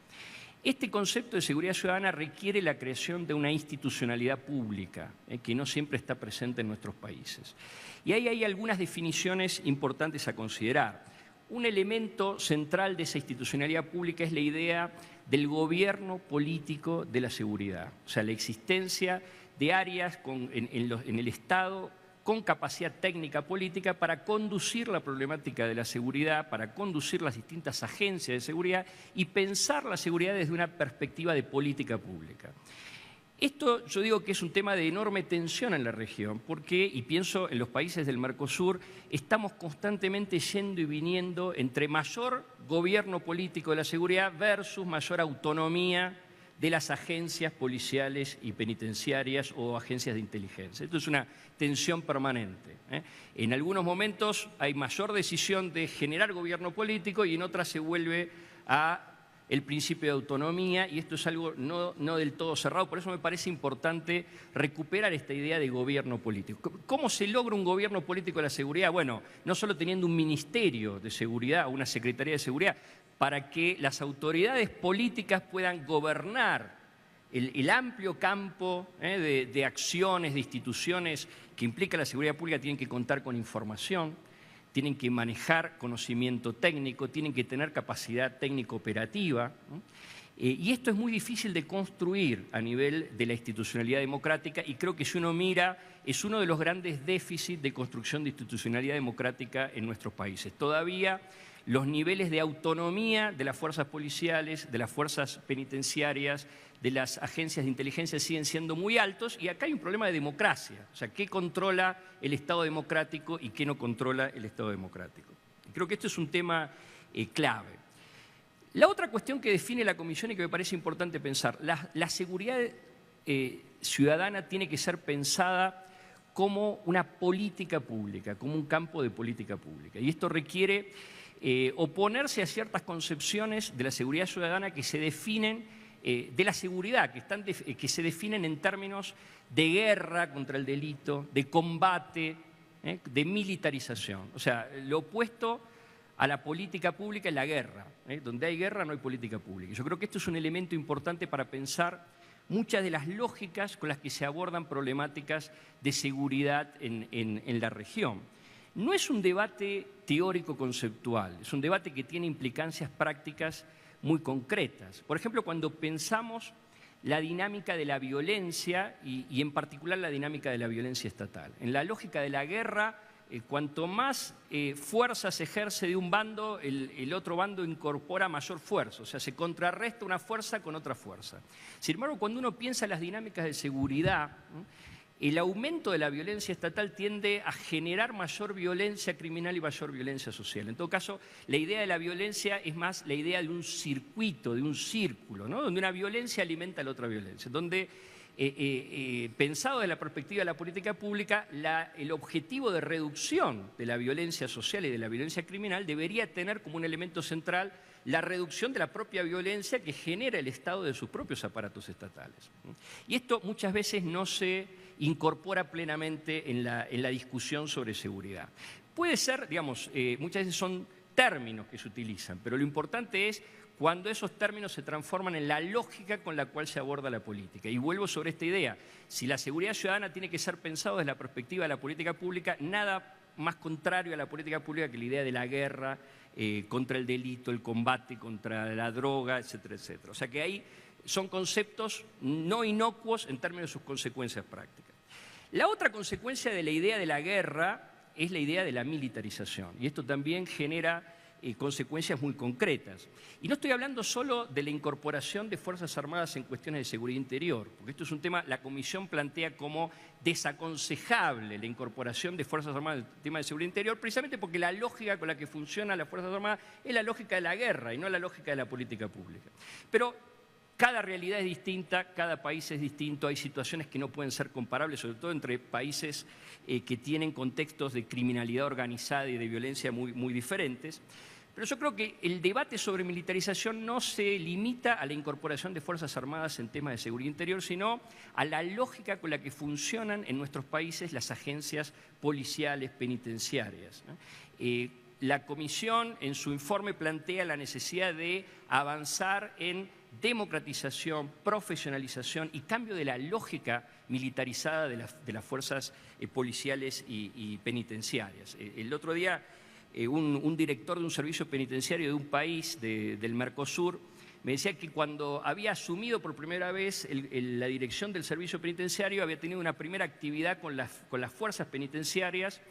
[SPEAKER 5] Este concepto de seguridad ciudadana requiere la creación de una institucionalidad pública que no siempre está presente en nuestros países. Y ahí hay algunas definiciones importantes a considerar. Un elemento central de esa institucionalidad pública es la idea del gobierno político de la seguridad, o sea, la existencia de áreas en el Estado con capacidad técnica política para conducir la problemática de la seguridad, para conducir las distintas agencias de seguridad y pensar la seguridad desde una perspectiva de política pública. Esto yo digo que es un tema de enorme tensión en la región, porque, y pienso en los países del Mercosur, estamos constantemente yendo y viniendo entre mayor gobierno político de la seguridad versus mayor autonomía de las agencias policiales y penitenciarias o agencias de inteligencia. Esto es una tensión permanente. En algunos momentos hay mayor decisión de generar gobierno político y en otras se vuelve a el principio de autonomía, y esto es algo no del todo cerrado. Por eso me parece importante recuperar esta idea de gobierno político. ¿Cómo se logra un gobierno político de la seguridad? Bueno, no solo teniendo un ministerio de seguridad o una secretaría de seguridad, para que las autoridades políticas puedan gobernar el amplio campo de acciones, de instituciones que implica la seguridad pública. Tienen que contar con información, tienen que manejar conocimiento técnico, tienen que tener capacidad técnico-operativa. Y esto es muy difícil de construir a nivel de la institucionalidad democrática, y creo que si uno mira, es uno de los grandes déficits de construcción de institucionalidad democrática en nuestros países. Todavía los niveles de autonomía de las fuerzas policiales, de las fuerzas penitenciarias, de las agencias de inteligencia siguen siendo muy altos, y acá hay un problema de democracia. O sea, ¿qué controla el Estado democrático y qué no controla el Estado democrático? Creo que esto es un tema clave. La otra cuestión que define la Comisión y que me parece importante pensar, la seguridad ciudadana tiene que ser pensada como una política pública, como un campo de política pública. Y esto requiere oponerse a ciertas concepciones de la seguridad ciudadana que se definen de la seguridad, que se definen en términos de guerra contra el delito, de combate, de militarización. O sea, lo opuesto a la política pública es la guerra. Donde hay guerra no hay política pública. Yo creo que esto es un elemento importante para pensar muchas de las lógicas con las que se abordan problemáticas de seguridad en la región. No es un debate teórico-conceptual, es un debate que tiene implicancias prácticas muy concretas. Por ejemplo, cuando pensamos la dinámica de la violencia y en particular la dinámica de la violencia estatal. En la lógica de la guerra, cuanto más fuerza se ejerce de un bando, el otro bando incorpora mayor fuerza, o sea, se contrarresta una fuerza con otra fuerza. Sin embargo, cuando uno piensa en las dinámicas de seguridad, el aumento de la violencia estatal tiende a generar mayor violencia criminal y mayor violencia social. En todo caso, la idea de la violencia es más la idea de un circuito, de un círculo, ¿no? Donde una violencia alimenta a la otra violencia, donde, pensado desde la perspectiva de la política pública, el objetivo de reducción de la violencia social y de la violencia criminal debería tener como un elemento central la reducción de la propia violencia que genera el Estado de sus propios aparatos estatales. Y esto muchas veces no se incorpora plenamente en la discusión sobre seguridad. Puede ser, digamos, muchas veces son términos que se utilizan, pero lo importante es cuando esos términos se transforman en la lógica con la cual se aborda la política. Y vuelvo sobre esta idea, si la seguridad ciudadana tiene que ser pensado desde la perspectiva de la política pública, nada más contrario a la política pública que la idea de la guerra contra el delito, el combate contra la droga, etcétera, etcétera. O sea que ahí son conceptos no inocuos en términos de sus consecuencias prácticas. La otra consecuencia de la idea de la guerra es la idea de la militarización, y esto también genera consecuencias muy concretas. Y no estoy hablando solo de la incorporación de Fuerzas Armadas en cuestiones de seguridad interior, porque esto es un tema, la Comisión plantea como desaconsejable la incorporación de Fuerzas Armadas en el tema de seguridad interior, precisamente porque la lógica con la que funcionan las Fuerzas Armadas es la lógica de la guerra y no la lógica de la política pública. Pero cada realidad es distinta, cada país es distinto, hay situaciones que no pueden ser comparables, sobre todo entre países que tienen contextos de criminalidad organizada y de violencia muy diferentes. Pero yo creo que el debate sobre militarización no se limita a la incorporación de Fuerzas Armadas en temas de seguridad interior, sino a la lógica con la que funcionan en nuestros países las agencias policiales penitenciarias. La Comisión en su informe plantea la necesidad de avanzar en democratización, profesionalización y cambio de la lógica militarizada de las fuerzas policiales y penitenciarias. El otro día un director de un servicio penitenciario de un país del Mercosur me decía que cuando había asumido por primera vez la dirección del servicio penitenciario había tenido una primera actividad con las fuerzas penitenciarias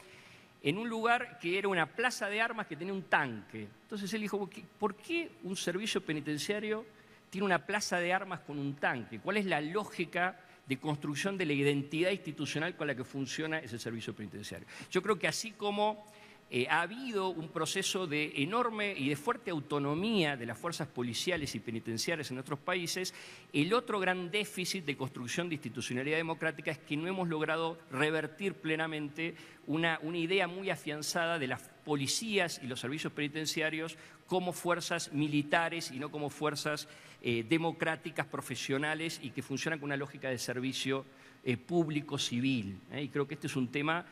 [SPEAKER 5] en un lugar que era una plaza de armas que tenía un tanque. Entonces él dijo, ¿por qué un servicio penitenciario tiene una plaza de armas con un tanque? ¿Cuál es la lógica de construcción de la identidad institucional con la que funciona ese servicio penitenciario? Yo creo que así como ha habido un proceso de enorme y de fuerte autonomía de las fuerzas policiales y penitenciarias en nuestros países. El otro gran déficit de construcción de institucionalidad democrática es que no hemos logrado revertir plenamente una idea muy afianzada de las policías y los servicios penitenciarios como fuerzas militares y no como fuerzas democráticas, profesionales y que funcionan con una lógica de servicio público civil. Y creo que este es un tema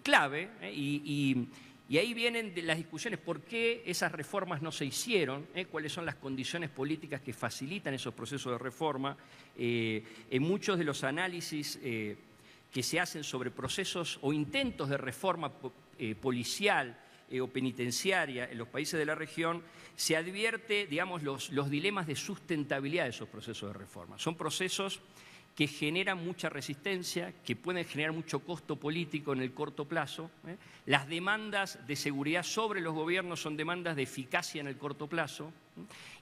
[SPEAKER 5] clave y ahí vienen las discusiones, ¿por qué esas reformas no se hicieron? ¿Cuáles son las condiciones políticas que facilitan esos procesos de reforma? En muchos de los análisis que se hacen sobre procesos o intentos de reforma policial o penitenciaria en los países de la región, se advierte, digamos, los dilemas de sustentabilidad de esos procesos de reforma. Son procesos que generan mucha resistencia, que pueden generar mucho costo político en el corto plazo. Las demandas de seguridad sobre los gobiernos son demandas de eficacia en el corto plazo,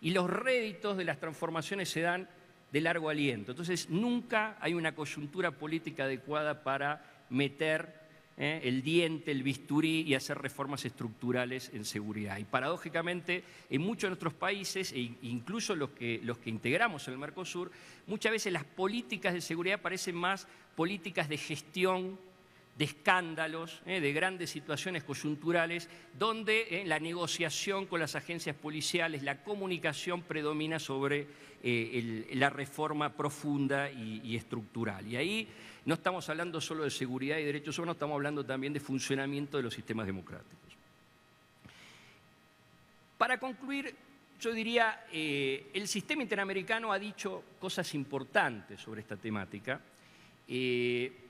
[SPEAKER 5] y los réditos de las transformaciones se dan de largo aliento. Entonces, nunca hay una coyuntura política adecuada para meter el diente, el bisturí y hacer reformas estructurales en seguridad. Y paradójicamente, en muchos de nuestros países, e incluso los que integramos en el Mercosur, muchas veces las políticas de seguridad parecen más políticas de gestión, de escándalos, de grandes situaciones coyunturales, donde la negociación con las agencias policiales, la comunicación predomina sobre la reforma profunda y estructural. Y ahí no estamos hablando solo de seguridad y derechos humanos, estamos hablando también de funcionamiento de los sistemas democráticos. Para concluir, yo diría, el sistema interamericano ha dicho cosas importantes sobre esta temática,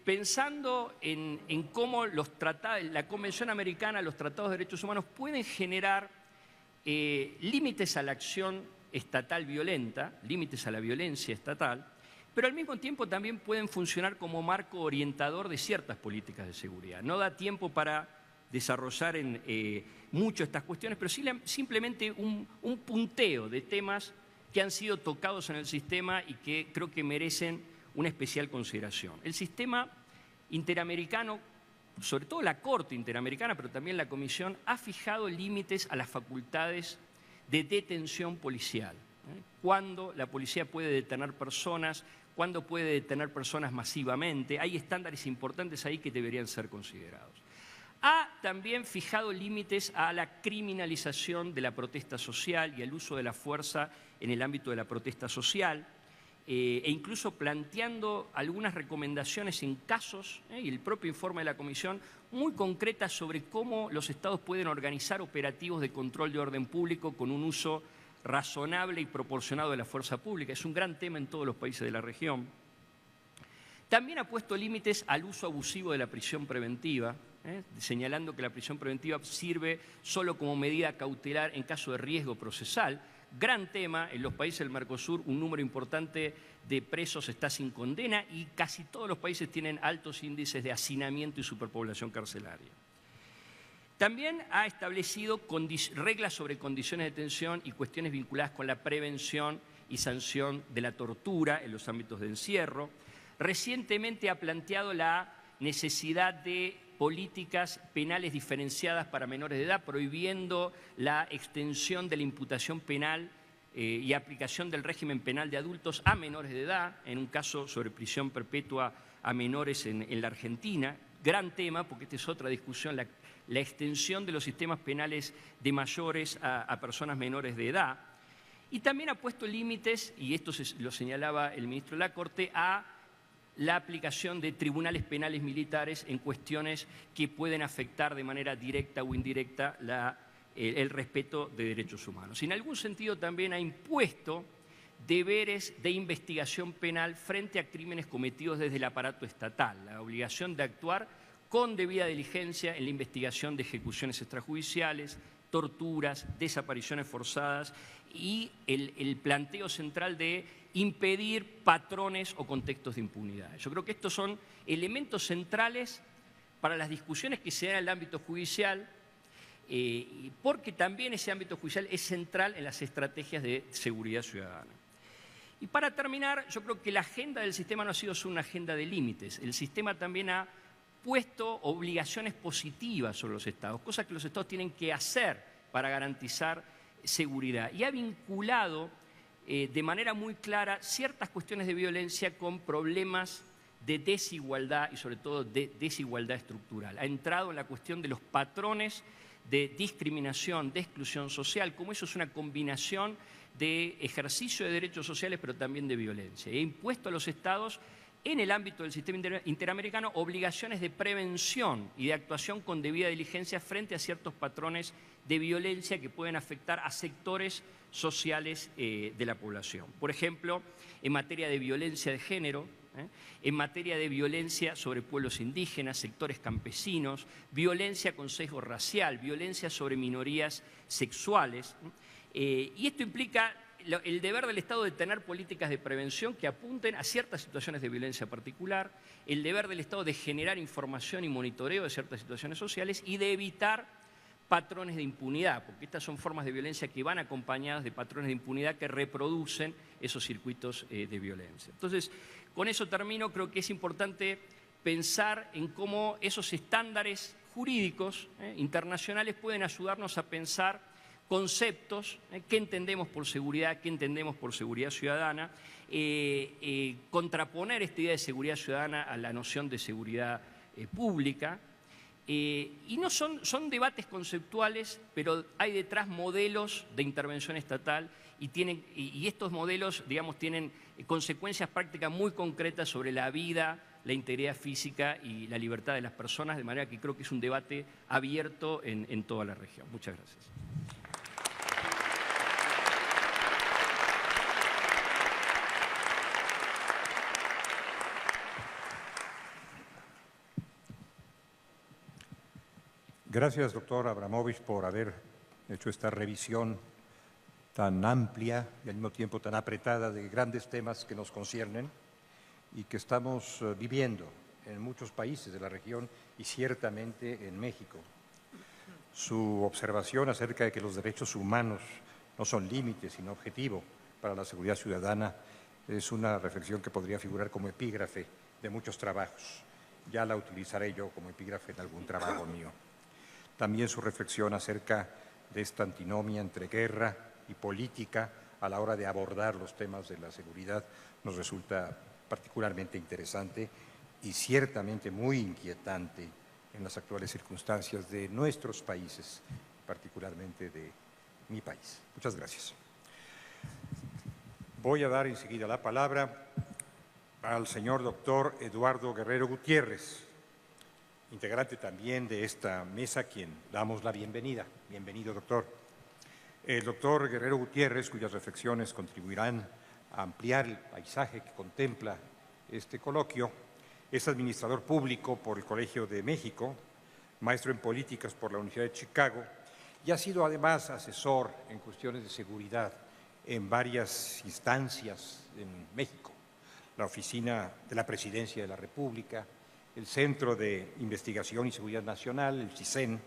[SPEAKER 5] pensando en cómo la Convención Americana, los tratados de derechos humanos pueden generar límites a la acción estatal violenta, límites a la violencia estatal, pero al mismo tiempo también pueden funcionar como marco orientador de ciertas políticas de seguridad. No da tiempo para desarrollar mucho estas cuestiones, pero simplemente un punteo de temas que han sido tocados en el sistema y que creo que merecen una especial consideración. El sistema interamericano, sobre todo la Corte Interamericana, pero también la Comisión, ha fijado límites a las facultades de detención policial. Cuándo la policía puede detener personas, cuándo puede detener personas masivamente. Hay estándares importantes ahí que deberían ser considerados. Ha también fijado límites a la criminalización de la protesta social y al uso de la fuerza en el ámbito de la protesta social, e incluso planteando algunas recomendaciones en casos, y el propio informe de la Comisión, muy concretas sobre cómo los estados pueden organizar operativos de control de orden público con un uso razonable y proporcionado de la fuerza pública. Es un gran tema en todos los países de la región. También ha puesto límites al uso abusivo de la prisión preventiva, señalando que la prisión preventiva sirve solo como medida cautelar en caso de riesgo procesal. Gran tema, en los países del Mercosur un número importante de presos está sin condena y casi todos los países tienen altos índices de hacinamiento y superpoblación carcelaria. También ha establecido reglas sobre condiciones de detención y cuestiones vinculadas con la prevención y sanción de la tortura en los ámbitos de encierro. Recientemente ha planteado la necesidad de políticas penales diferenciadas para menores de edad, prohibiendo la extensión de la imputación penal y aplicación del régimen penal de adultos a menores de edad, en un caso sobre prisión perpetua a menores en la Argentina. Gran tema, porque esta es otra discusión, la extensión de los sistemas penales de mayores a personas menores de edad. Y también ha puesto límites, y esto lo señalaba el ministro de la Corte, a la aplicación de tribunales penales militares en cuestiones que pueden afectar de manera directa o indirecta el respeto de derechos humanos. Y en algún sentido también ha impuesto deberes de investigación penal frente a crímenes cometidos desde el aparato estatal, la obligación de actuar con debida diligencia en la investigación de ejecuciones extrajudiciales, torturas, desapariciones forzadas y el planteo central de impedir patrones o contextos de impunidad. Yo creo que estos son elementos centrales para las discusiones que se dan en el ámbito judicial, porque también ese ámbito judicial es central en las estrategias de seguridad ciudadana. Y para terminar, yo creo que la agenda del sistema no ha sido solo una agenda de límites. El sistema también ha puesto obligaciones positivas sobre los estados, cosas que los estados tienen que hacer para garantizar seguridad. Y ha vinculado de manera muy clara ciertas cuestiones de violencia con problemas de desigualdad y sobre todo de desigualdad estructural. Ha entrado en la cuestión de los patrones de discriminación, de exclusión social, como eso es una combinación de ejercicio de derechos sociales pero también de violencia. Ha impuesto a los estados en el ámbito del sistema interamericano obligaciones de prevención y de actuación con debida diligencia frente a ciertos patrones de violencia que pueden afectar a sectores sociales de la población. Por ejemplo, en materia de violencia de género, en materia de violencia sobre pueblos indígenas, sectores campesinos, violencia con sesgo racial, violencia sobre minorías sexuales. Y esto implica el deber del Estado de tener políticas de prevención que apunten a ciertas situaciones de violencia particular, el deber del Estado de generar información y monitoreo de ciertas situaciones sociales y de evitar patrones de impunidad, porque estas son formas de violencia que van acompañadas de patrones de impunidad que reproducen esos circuitos de violencia. Entonces, con eso termino. Creo que es importante pensar en cómo esos estándares jurídicos internacionales pueden ayudarnos a pensar conceptos, qué entendemos por seguridad, qué entendemos por seguridad ciudadana, contraponer esta idea de seguridad ciudadana a la noción de seguridad pública. Y no son debates conceptuales, pero hay detrás modelos de intervención estatal y estos modelos, digamos, tienen consecuencias prácticas muy concretas sobre la vida, la integridad física y la libertad de las personas, de manera que creo que es un debate abierto en toda la región. Muchas gracias.
[SPEAKER 2] Gracias, doctor Abramovich, por haber hecho esta revisión tan amplia y al mismo tiempo tan apretada de grandes temas que nos conciernen y que estamos viviendo en muchos países de la región y ciertamente en México. Su observación acerca de que los derechos humanos no son límites, sino objetivo para la seguridad ciudadana es una reflexión que podría figurar como epígrafe de muchos trabajos. Ya la utilizaré yo como epígrafe en algún trabajo mío. También su reflexión acerca de esta antinomia entre guerra y política a la hora de abordar los temas de la seguridad nos resulta particularmente interesante y ciertamente muy inquietante en las actuales circunstancias de nuestros países, particularmente de mi país. Muchas gracias. Voy a dar enseguida la palabra al señor doctor Eduardo Guerrero Gutiérrez, integrante también de esta mesa, a quien damos la bienvenida. Bienvenido, doctor. El doctor Guerrero Gutiérrez, cuyas reflexiones contribuirán a ampliar el paisaje que contempla este coloquio, es administrador público por el Colegio de México, maestro en políticas por la Universidad de Chicago y ha sido además asesor en cuestiones de seguridad en varias instancias en México, la Oficina de la Presidencia de la República, el Centro de Investigación y Seguridad Nacional, el CISEN,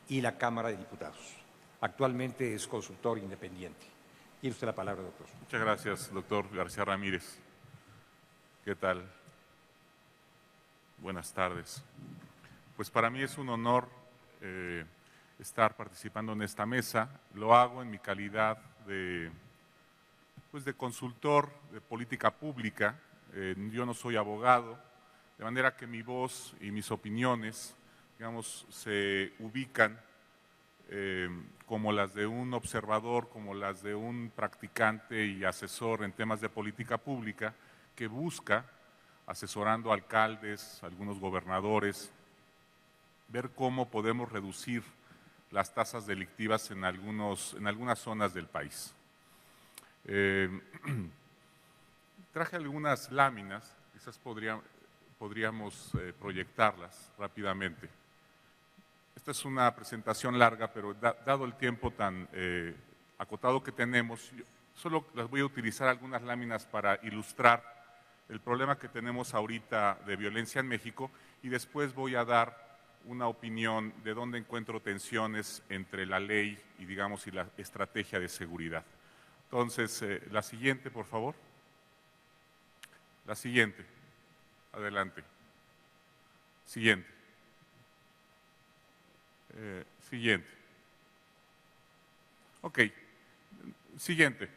[SPEAKER 2] y la Cámara de Diputados. Actualmente es consultor independiente. Tiene usted la palabra, doctor.
[SPEAKER 6] Muchas gracias, doctor García Ramírez. ¿Qué tal? Buenas tardes. Pues para mí es un honor estar participando en esta mesa. Lo hago en mi calidad de consultor de política pública. Yo no soy abogado, de manera que mi voz y mis opiniones, digamos, se ubican como las de un observador, como las de un practicante y asesor en temas de política pública que busca, asesorando a alcaldes, algunos gobernadores, ver cómo podemos reducir las tasas delictivas en algunas zonas del país. Traje algunas láminas, quizás podríamos proyectarlas rápidamente. Esta es una presentación larga, pero dado el tiempo tan acotado que tenemos, solo las voy a utilizar algunas láminas para ilustrar el problema que tenemos ahorita de violencia en México y después voy a dar una opinión de dónde encuentro tensiones entre la ley y, digamos, y la estrategia de seguridad. Entonces, la siguiente, por favor. La siguiente. Adelante. Siguiente. Siguiente. Ok, siguiente.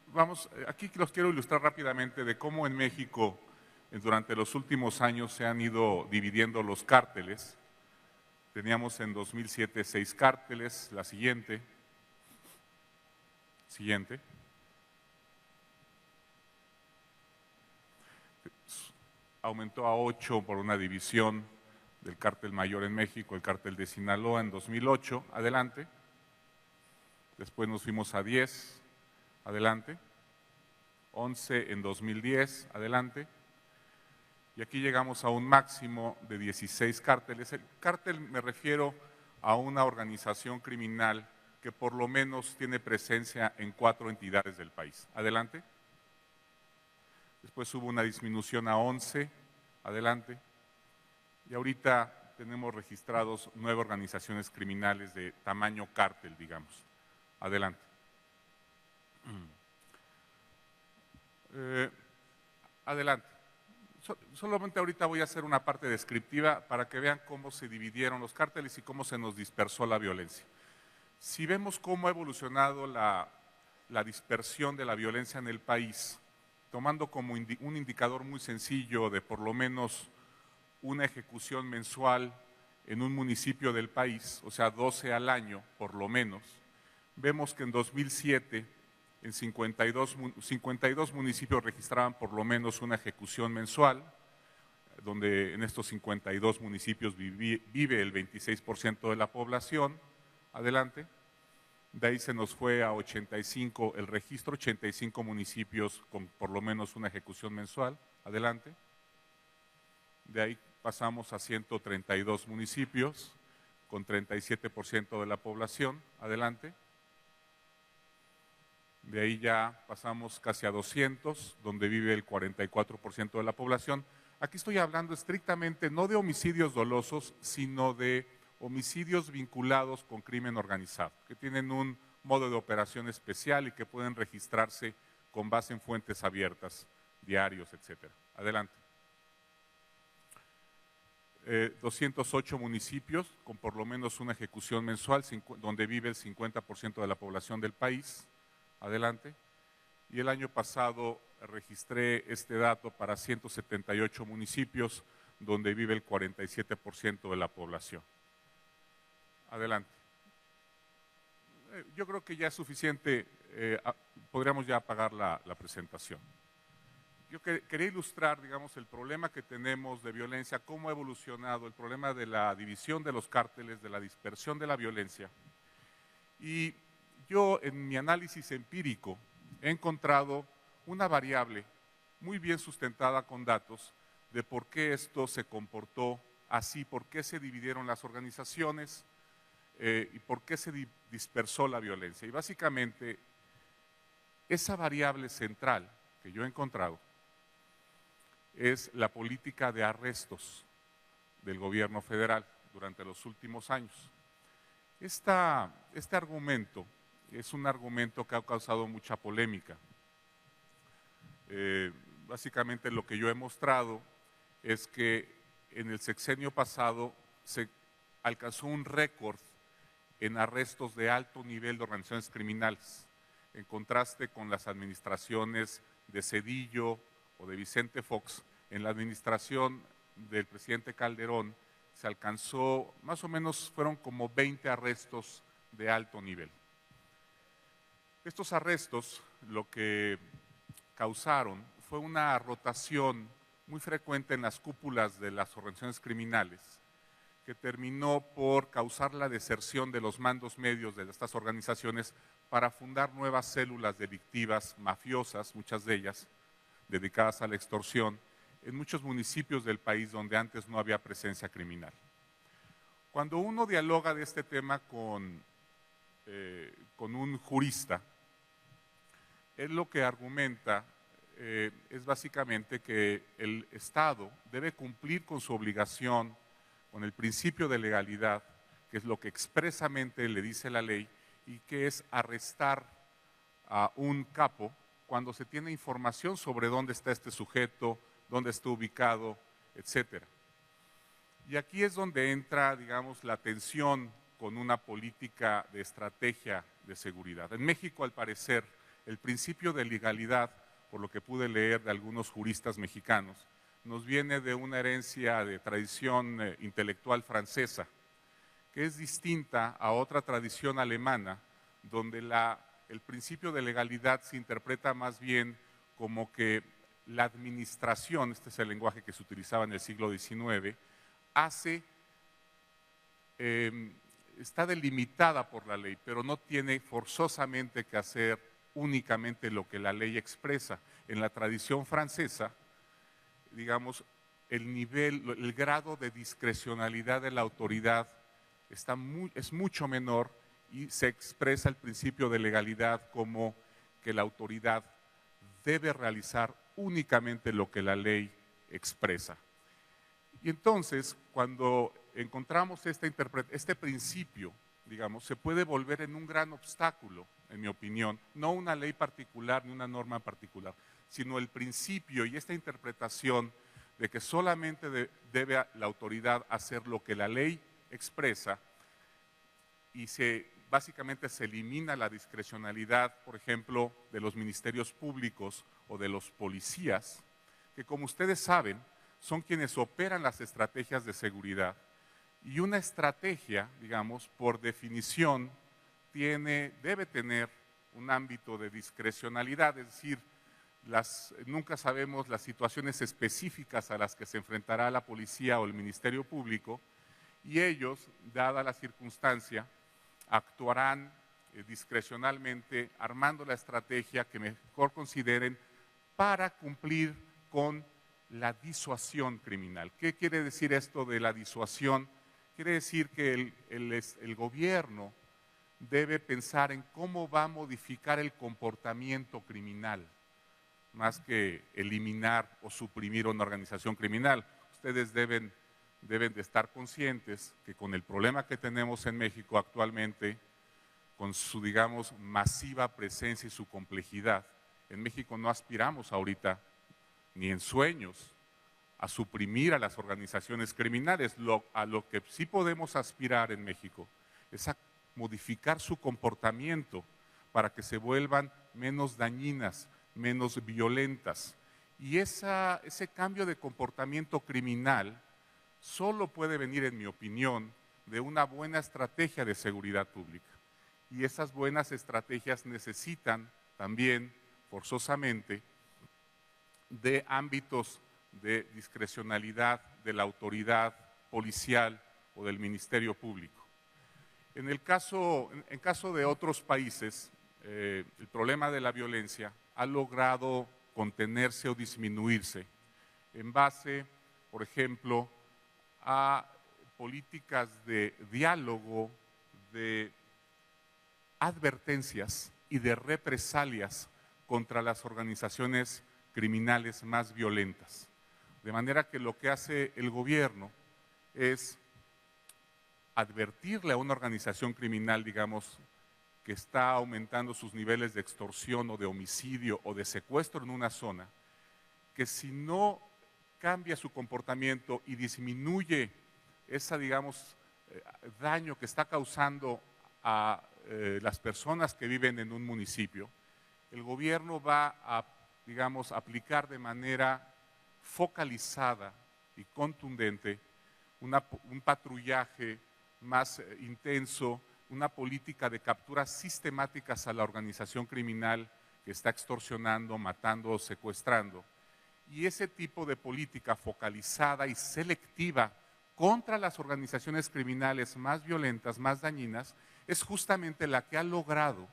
[SPEAKER 6] Vamos, aquí los quiero ilustrar rápidamente de cómo en México durante los últimos años se han ido dividiendo los cárteles. Teníamos en 2007 6 cárteles, la siguiente. Siguiente. Aumentó a 8 por una división del cártel mayor en México, el cártel de Sinaloa en 2008. Adelante. Después nos fuimos a 10. Adelante. 11 en 2010. Adelante. Y aquí llegamos a un máximo de 16 cárteles. El cártel me refiero a una organización criminal que por lo menos tiene presencia en 4 entidades del país. Adelante. Después hubo una disminución a 11. Adelante. Y ahorita tenemos registrados 9 organizaciones criminales de tamaño cártel, digamos. Adelante. Adelante. Solamente ahorita voy a hacer una parte descriptiva para que vean cómo se dividieron los cárteles y cómo se nos dispersó la violencia. Si vemos cómo ha evolucionado la dispersión de la violencia en el país, tomando como un indicador muy sencillo de por lo menos una ejecución mensual en un municipio del país, o sea, 12 al año por lo menos, vemos que en 2007 en 52 municipios registraban por lo menos una ejecución mensual, donde en estos 52 municipios vive el 26% de la población. Adelante. De ahí se nos fue a 85 el registro, 85 municipios con por lo menos una ejecución mensual. Adelante. De ahí pasamos a 132 municipios con 37% de la población. Adelante. De ahí ya pasamos casi a 200, donde vive el 44% de la población. Aquí estoy hablando estrictamente no de homicidios dolosos, sino de homicidios vinculados con crimen organizado, que tienen un modo de operación especial y que pueden registrarse con base en fuentes abiertas, diarios, etc. Adelante. 208 municipios con por lo menos una ejecución mensual, donde vive el 50% de la población del país. Adelante. Y el año pasado registré este dato para 178 municipios donde vive el 47% de la población. Adelante. Yo creo que ya es suficiente, podríamos ya apagar la presentación. Yo quería ilustrar, digamos, el problema que tenemos de violencia, cómo ha evolucionado el problema de la división de los cárteles, de la dispersión de la violencia. Y yo, en mi análisis empírico, he encontrado una variable muy bien sustentada con datos de por qué esto se comportó así, por qué se dividieron las organizaciones y por qué se dispersó la violencia. Y básicamente, esa variable central que yo he encontrado es la política de arrestos del gobierno federal durante los últimos años. Este argumento es un argumento que ha causado mucha polémica. Básicamente lo que yo he mostrado es que en el sexenio pasado se alcanzó un récord en arrestos de alto nivel de organizaciones criminales, en contraste con las administraciones de Zedillo o de Vicente Fox. En la administración del presidente Calderón se alcanzó, más o menos fueron como 20 arrestos de alto nivel. Estos arrestos lo que causaron fue una rotación muy frecuente en las cúpulas de las organizaciones criminales, que terminó por causar la deserción de los mandos medios de estas organizaciones para fundar nuevas células delictivas mafiosas, muchas de ellas dedicadas a la extorsión, en muchos municipios del país donde antes no había presencia criminal. Cuando uno dialoga de este tema con un jurista, él lo que argumenta es básicamente que el Estado debe cumplir con su obligación, con el principio de legalidad, que es lo que expresamente le dice la ley, y que es arrestar a un capo cuando se tiene información sobre dónde está este sujeto, dónde está ubicado, etc. Y aquí es donde entra, digamos, la tensión con una política de estrategia de seguridad. En México, al parecer, el principio de legalidad, por lo que pude leer de algunos juristas mexicanos, nos viene de una herencia de tradición intelectual francesa, que es distinta a otra tradición alemana, donde el principio de legalidad se interpreta más bien como que la administración, este es el lenguaje que se utilizaba en el siglo XIX, está delimitada por la ley, pero no tiene forzosamente que hacer únicamente lo que la ley expresa. En la tradición francesa, digamos, el grado de discrecionalidad de la autoridad es mucho menor y se expresa el principio de legalidad como que la autoridad debe realizar únicamente lo que la ley expresa. Y entonces, cuando encontramos este principio, digamos, se puede volver en un gran obstáculo, en mi opinión, no una ley particular ni una norma particular, sino el principio y esta interpretación de que solamente debe la autoridad hacer lo que la ley expresa y básicamente se elimina la discrecionalidad, por ejemplo, de los ministerios públicos o de los policías, que como ustedes saben, son quienes operan las estrategias de seguridad. Y una estrategia, digamos, por definición, debe tener un ámbito de discrecionalidad, es decir, nunca sabemos las situaciones específicas a las que se enfrentará la policía o el Ministerio Público, y ellos, dada la circunstancia, actuarán discrecionalmente, armando la estrategia que mejor consideren para cumplir con la disuasión criminal. ¿Qué quiere decir esto de la disuasión? Quiere decir que el gobierno debe pensar en cómo va a modificar el comportamiento criminal, más que eliminar o suprimir una organización criminal. Ustedes deben de estar conscientes que con el problema que tenemos en México actualmente, con su, digamos, masiva presencia y su complejidad, en México no aspiramos ahorita, ni en sueños, a suprimir a las organizaciones criminales. A lo que sí podemos aspirar en México es a modificar su comportamiento para que se vuelvan menos dañinas, menos violentas. Y ese cambio de comportamiento criminal solo puede venir, en mi opinión, de una buena estrategia de seguridad pública. Y esas buenas estrategias necesitan también, forzosamente, de ámbitos de discrecionalidad de la autoridad policial o del Ministerio Público. En caso de otros países, el problema de la violencia ha logrado contenerse o disminuirse en base, por ejemplo, a políticas de diálogo, de advertencias y de represalias contra las organizaciones criminales más violentas. De manera que lo que hace el gobierno es advertirle a una organización criminal, digamos, que está aumentando sus niveles de extorsión o de homicidio o de secuestro en una zona, que si no cambia su comportamiento y disminuye ese, digamos, daño que está causando a las personas que viven en un municipio, el gobierno va a, digamos, aplicar de manera focalizada y contundente un patrullaje más intenso, una política de capturas sistemáticas a la organización criminal que está extorsionando, matando o secuestrando. Y ese tipo de política focalizada y selectiva contra las organizaciones criminales más violentas, más dañinas, es justamente la que ha logrado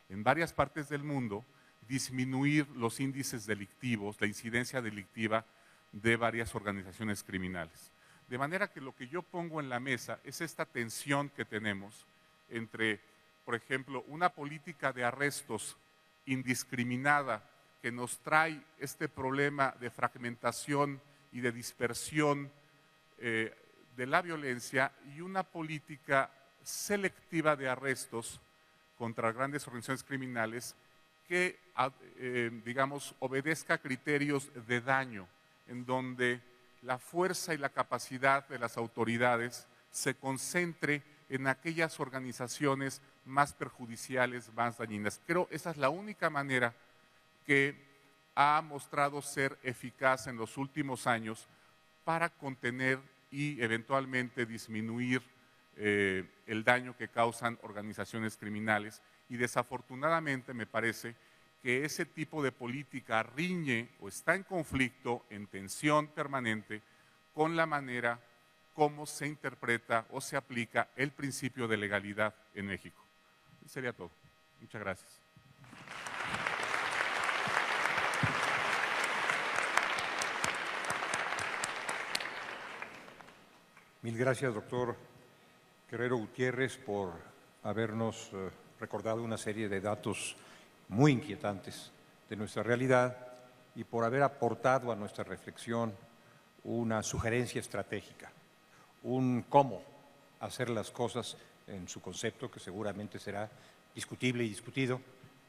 [SPEAKER 6] en varias partes del mundo disminuir los índices delictivos, la incidencia delictiva de varias organizaciones criminales. De manera que lo que yo pongo en la mesa es esta tensión que tenemos entre, por ejemplo, una política de arrestos indiscriminada que nos trae este problema de fragmentación y de dispersión de la violencia, y una política selectiva de arrestos contra grandes organizaciones criminales que, digamos, obedezca criterios de daño, en donde la fuerza y la capacidad de las autoridades se concentre en aquellas organizaciones más perjudiciales, más dañinas. Creo que esa es la única manera que ha mostrado ser eficaz en los últimos años para contener y eventualmente disminuir el daño que causan organizaciones criminales. Y desafortunadamente me parece que ese tipo de política riñe o está en conflicto, en tensión permanente, con la manera como se interpreta o se aplica el principio de legalidad en México. Eso sería todo. Muchas gracias.
[SPEAKER 2] Mil gracias, doctor Guerrero Gutiérrez, por habernos recordado una serie de datos muy inquietantes de nuestra realidad y por haber aportado a nuestra reflexión una sugerencia estratégica, un cómo hacer las cosas en su concepto, que seguramente será discutible y discutido,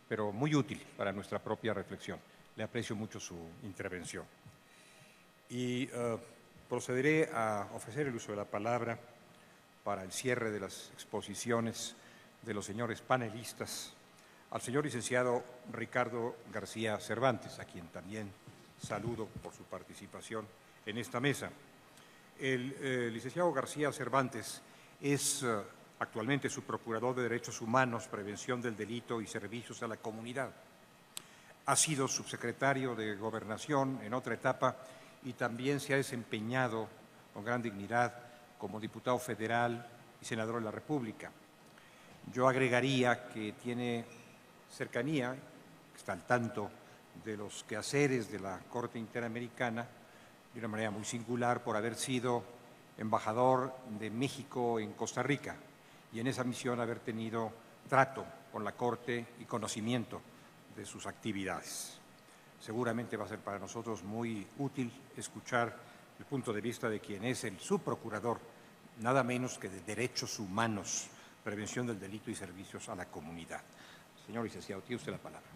[SPEAKER 2] pero muy útil para nuestra propia reflexión. Le aprecio mucho su intervención. Y procederé a ofrecer el uso de la palabra para el cierre de las exposiciones de los señores panelistas al señor licenciado Ricardo García Cervantes, a quien también saludo por su participación en esta mesa. El licenciado García Cervantes es actualmente subprocurador de Derechos Humanos, Prevención del Delito y Servicios a la Comunidad. Ha sido subsecretario de Gobernación en otra etapa y también se ha desempeñado con gran dignidad como diputado federal y senador de la República. Yo agregaría que tiene cercanía, está al tanto de los quehaceres de la Corte Interamericana de una manera muy singular por haber sido embajador de México en Costa Rica y en esa misión haber tenido trato con la Corte y conocimiento de sus actividades. Seguramente va a ser para nosotros muy útil escuchar el punto de vista de quien es el subprocurador, nada menos que de Derechos Humanos, Prevención del Delito y Servicios a la Comunidad. Señor licenciado, tiene usted la palabra.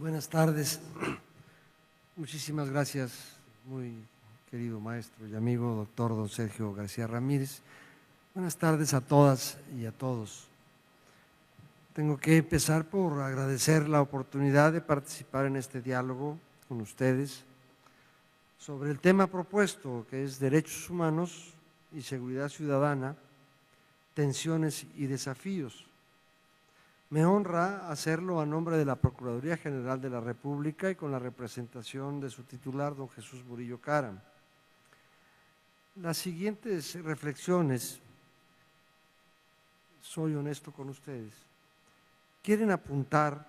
[SPEAKER 7] Buenas tardes. Muchísimas gracias, muy querido maestro y amigo doctor don Sergio García Ramírez. Buenas tardes a todas y a todos. Tengo que empezar por agradecer la oportunidad de participar en este diálogo con ustedes sobre el tema propuesto, que es Derechos Humanos y Seguridad Ciudadana, tensiones y desafíos. Me honra hacerlo a nombre de la Procuraduría General de la República y con la representación de su titular, don Jesús Murillo Caram. Las siguientes reflexiones, soy honesto con ustedes, quieren apuntar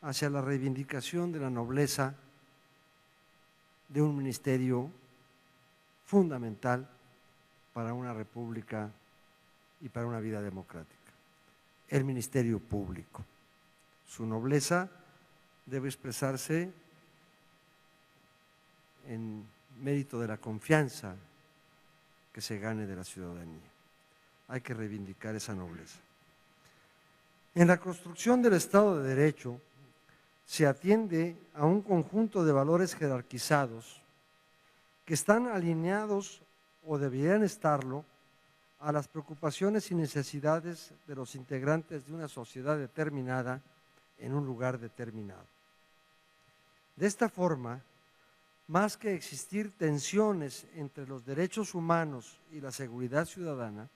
[SPEAKER 7] hacia la reivindicación de la nobleza de un ministerio fundamental para una república y para una vida democrática, el Ministerio Público. Su nobleza debe expresarse en mérito de la confianza que se gane de la ciudadanía. Hay que reivindicar esa nobleza. En la construcción del Estado de Derecho se atiende a un conjunto de valores jerarquizados que están alineados o deberían estarlo a las preocupaciones y necesidades de los integrantes de una sociedad determinada en un lugar determinado. De esta forma, más que existir tensiones entre los derechos humanos y la seguridad ciudadana,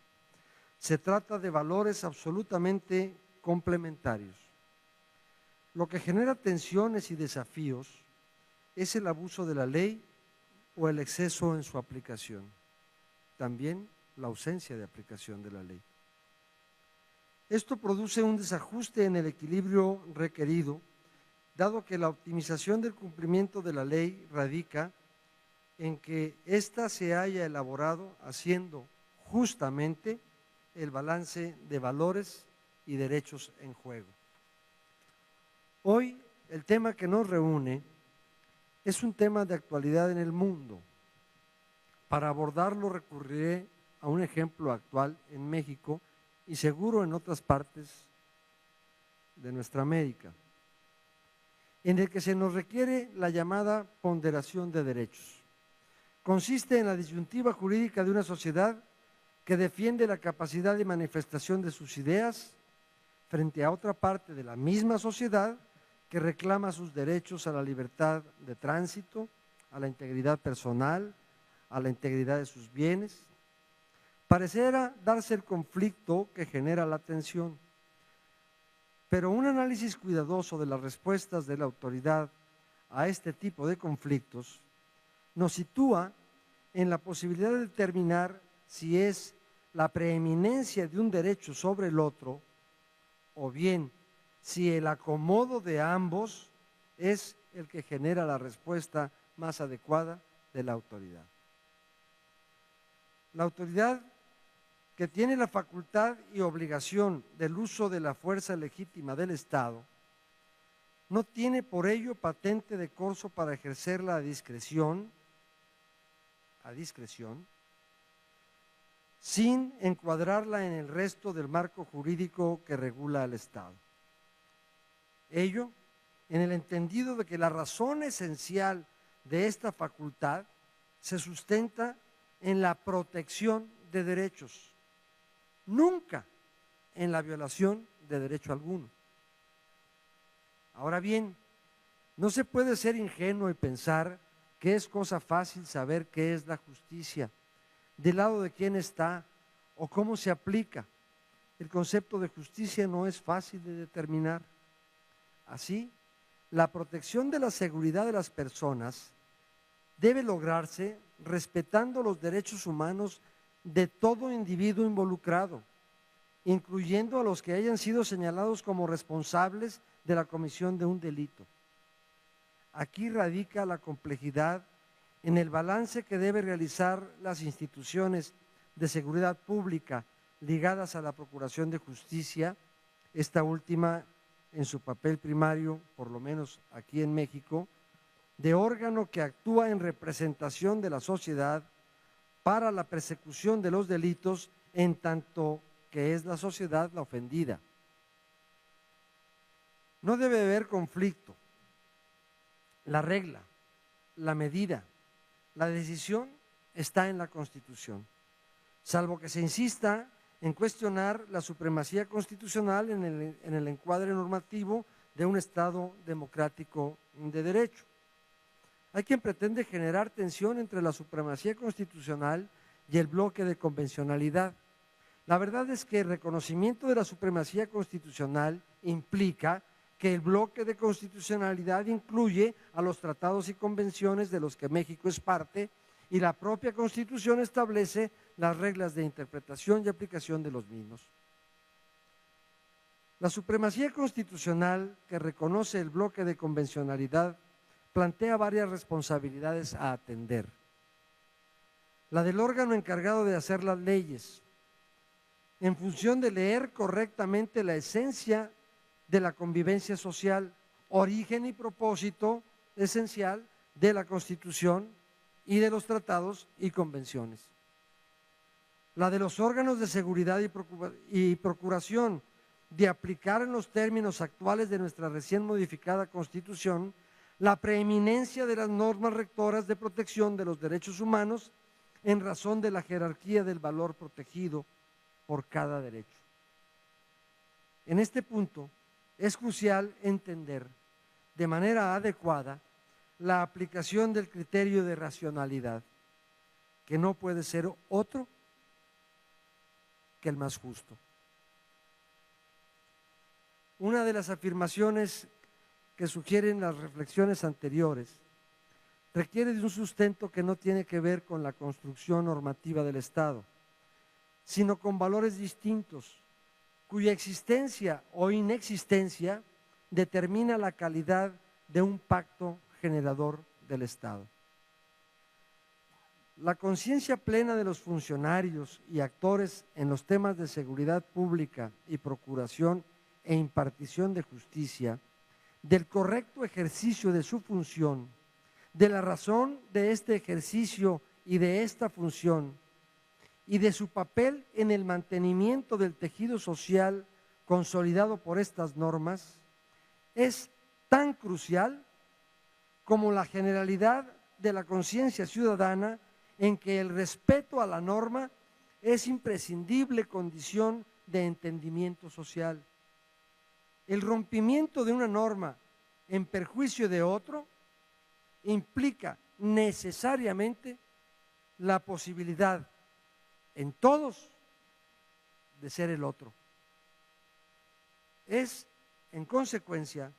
[SPEAKER 7] se trata de valores absolutamente complementarios. Lo que genera tensiones y desafíos es el abuso de la ley o el exceso en su aplicación. También la ausencia de aplicación de la ley. Esto produce un desajuste en el equilibrio requerido, dado que la optimización del cumplimiento de la ley radica en que ésta se haya elaborado haciendo justamente el balance de valores y derechos en juego. Hoy el tema que nos reúne es un tema de actualidad en el mundo. Para abordarlo recurriré a un ejemplo actual en México y seguro en otras partes de nuestra América, en el que se nos requiere la llamada ponderación de derechos. consiste en la disyuntiva jurídica de una sociedad que defiende la capacidad de manifestación de sus ideas frente a otra parte de la misma sociedad que reclama sus derechos a la libertad de tránsito, a la integridad personal, a la integridad de sus bienes. Pareciera darse el conflicto que genera la tensión, pero un análisis cuidadoso de las respuestas de la autoridad a este tipo de conflictos nos sitúa en la posibilidad de determinar si es la preeminencia de un derecho sobre el otro o bien si el acomodo de ambos es el que genera la respuesta más adecuada de la autoridad. La autoridad que tiene la facultad y obligación del uso de la fuerza legítima del Estado no tiene por ello patente de corso para ejercerla a discreción, sin encuadrarla en el resto del marco jurídico que regula al Estado. Ello en el entendido de que la razón esencial de esta facultad se sustenta en la protección de derechos, nunca en la violación de derecho alguno. Ahora bien, no se puede ser ingenuo y pensar que es cosa fácil saber qué es la justicia, del lado de quién está o cómo se aplica. El concepto de justicia no es fácil de determinar. Así, la protección de la seguridad de las personas debe lograrse respetando los derechos humanos de todo individuo involucrado, incluyendo a los que hayan sido señalados como responsables de la comisión de un delito. Aquí radica la complejidad en el balance que deben realizar las instituciones de seguridad pública ligadas a la Procuración de Justicia, esta última en su papel primario, por lo menos aquí en México, de órgano que actúa en representación de la sociedad para la persecución de los delitos en tanto que es la sociedad la ofendida. No debe haber conflicto. La regla, la medida, la decisión está en la Constitución, salvo que se insista en cuestionar la supremacía constitucional en el encuadre normativo de un Estado democrático de derecho. Hay quien pretende generar tensión entre la supremacía constitucional y el bloque de convencionalidad. La verdad es que el reconocimiento de la supremacía constitucional implica que el bloque de constitucionalidad incluye a los tratados y convenciones de los que México es parte y la propia Constitución establece las reglas de interpretación y aplicación de los mismos. La supremacía constitucional que reconoce el bloque de convencionalidad plantea varias responsabilidades a atender. La del órgano encargado de hacer las leyes, en función de leer correctamente la esencia de la convivencia social, origen y propósito esencial de la Constitución y de los tratados y convenciones. La de los órganos de seguridad y procuración, de aplicar en los términos actuales de nuestra recién modificada Constitución la preeminencia de las normas rectoras de protección de los derechos humanos en razón de la jerarquía del valor protegido por cada derecho. En este punto es crucial entender de manera adecuada la aplicación del criterio de racionalidad, que no puede ser otro que el más justo. Una de las afirmaciones que sugieren las reflexiones anteriores requiere de un sustento que no tiene que ver con la construcción normativa del Estado, sino con valores distintos, cuya existencia o inexistencia determina la calidad de un pacto generador del Estado. La conciencia plena de los funcionarios y actores en los temas de seguridad pública y procuración e impartición de justicia, del correcto ejercicio de su función, de la razón de este ejercicio y de esta función, y de su papel en el mantenimiento del tejido social consolidado por estas normas, es tan crucial como la generalidad de la conciencia ciudadana en que el respeto a la norma es imprescindible condición de entendimiento social. El rompimiento de una norma en perjuicio de otro implica necesariamente la posibilidad en todos de ser el otro. Es, en consecuencia,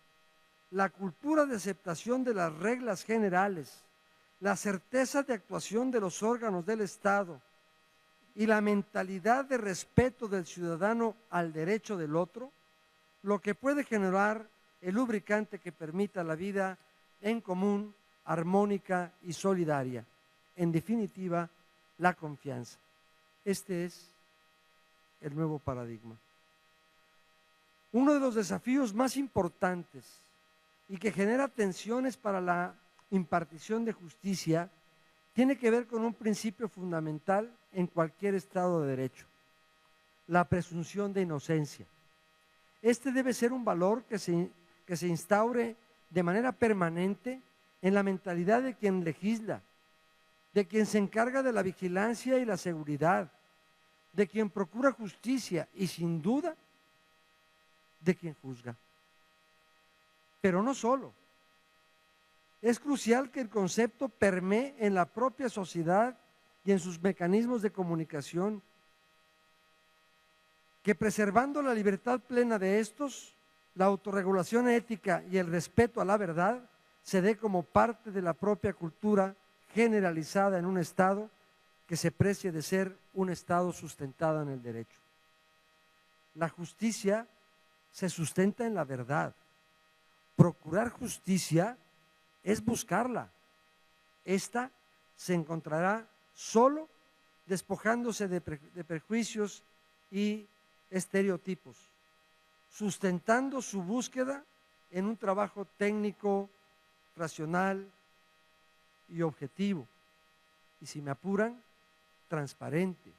[SPEAKER 7] la cultura de aceptación de las reglas generales, la certeza de actuación de los órganos del Estado y la mentalidad de respeto del ciudadano al derecho del otro, lo que puede generar el lubricante que permita la vida en común, armónica y solidaria. En definitiva, la confianza. Este es el nuevo paradigma. Uno de los desafíos más importantes y que genera tensiones para la impartición de justicia tiene que ver con un principio fundamental en cualquier Estado de Derecho: la presunción de inocencia. Este debe ser un valor que se instaure de manera permanente en la mentalidad de quien legisla, de quien se encarga de la vigilancia y la seguridad, de quien procura justicia y, sin duda, de quien juzga. Pero no solo. Es crucial que el concepto permee en la propia sociedad y en sus mecanismos de comunicación, que preservando la libertad plena de estos, la autorregulación ética y el respeto a la verdad se dé como parte de la propia cultura generalizada en un Estado que se precie de ser un Estado sustentado en el derecho. La justicia se sustenta en la verdad. Procurar justicia es buscarla. Esta se encontrará solo despojándose de prejuicios y estereotipos, sustentando su búsqueda en un trabajo técnico, racional y objetivo, y si me apuran, transparente.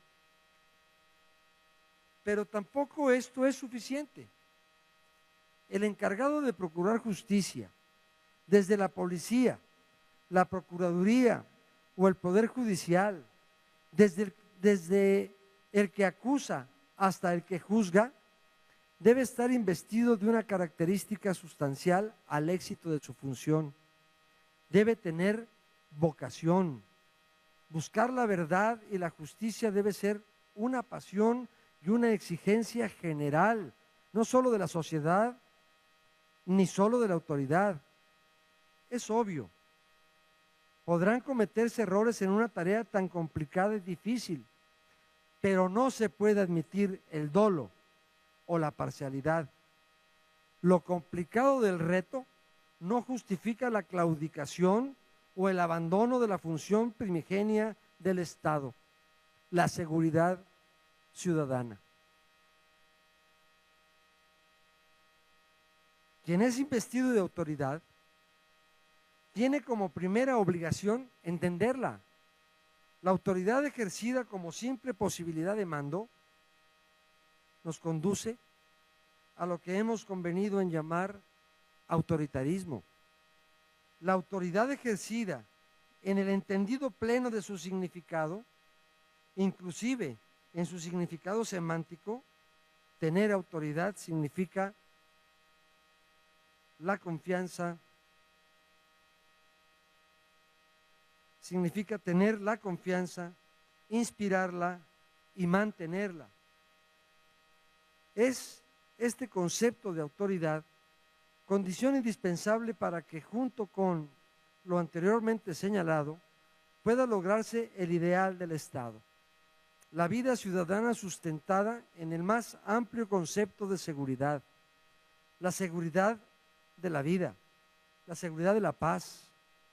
[SPEAKER 7] Pero tampoco esto es suficiente. El encargado de procurar justicia, desde la policía, la procuraduría o el Poder Judicial, desde el que acusa hasta el que juzga, debe estar investido de una característica sustancial al éxito de su función. Debe tener vocación. Buscar la verdad y la justicia debe ser una pasión y una exigencia general, no solo de la sociedad, ni solo de la autoridad. Es obvio, podrán cometerse errores en una tarea tan complicada y difícil, pero no se puede admitir el dolo o la parcialidad. Lo complicado del reto no justifica la claudicación o el abandono de la función primigenia del Estado, la seguridad ciudadana. Quien es investido de autoridad tiene como primera obligación entenderla. La autoridad ejercida como simple posibilidad de mando nos conduce a lo que hemos convenido en llamar autoritarismo. La autoridad ejercida en el entendido pleno de su significado, inclusive en su significado semántico, tener autoridad significa la confianza, significa tener la confianza, inspirarla y mantenerla. Es este concepto de autoridad condición indispensable para que, junto con lo anteriormente señalado, pueda lograrse el ideal del Estado: la vida ciudadana sustentada en el más amplio concepto de seguridad, la seguridad de la vida, la seguridad de la paz,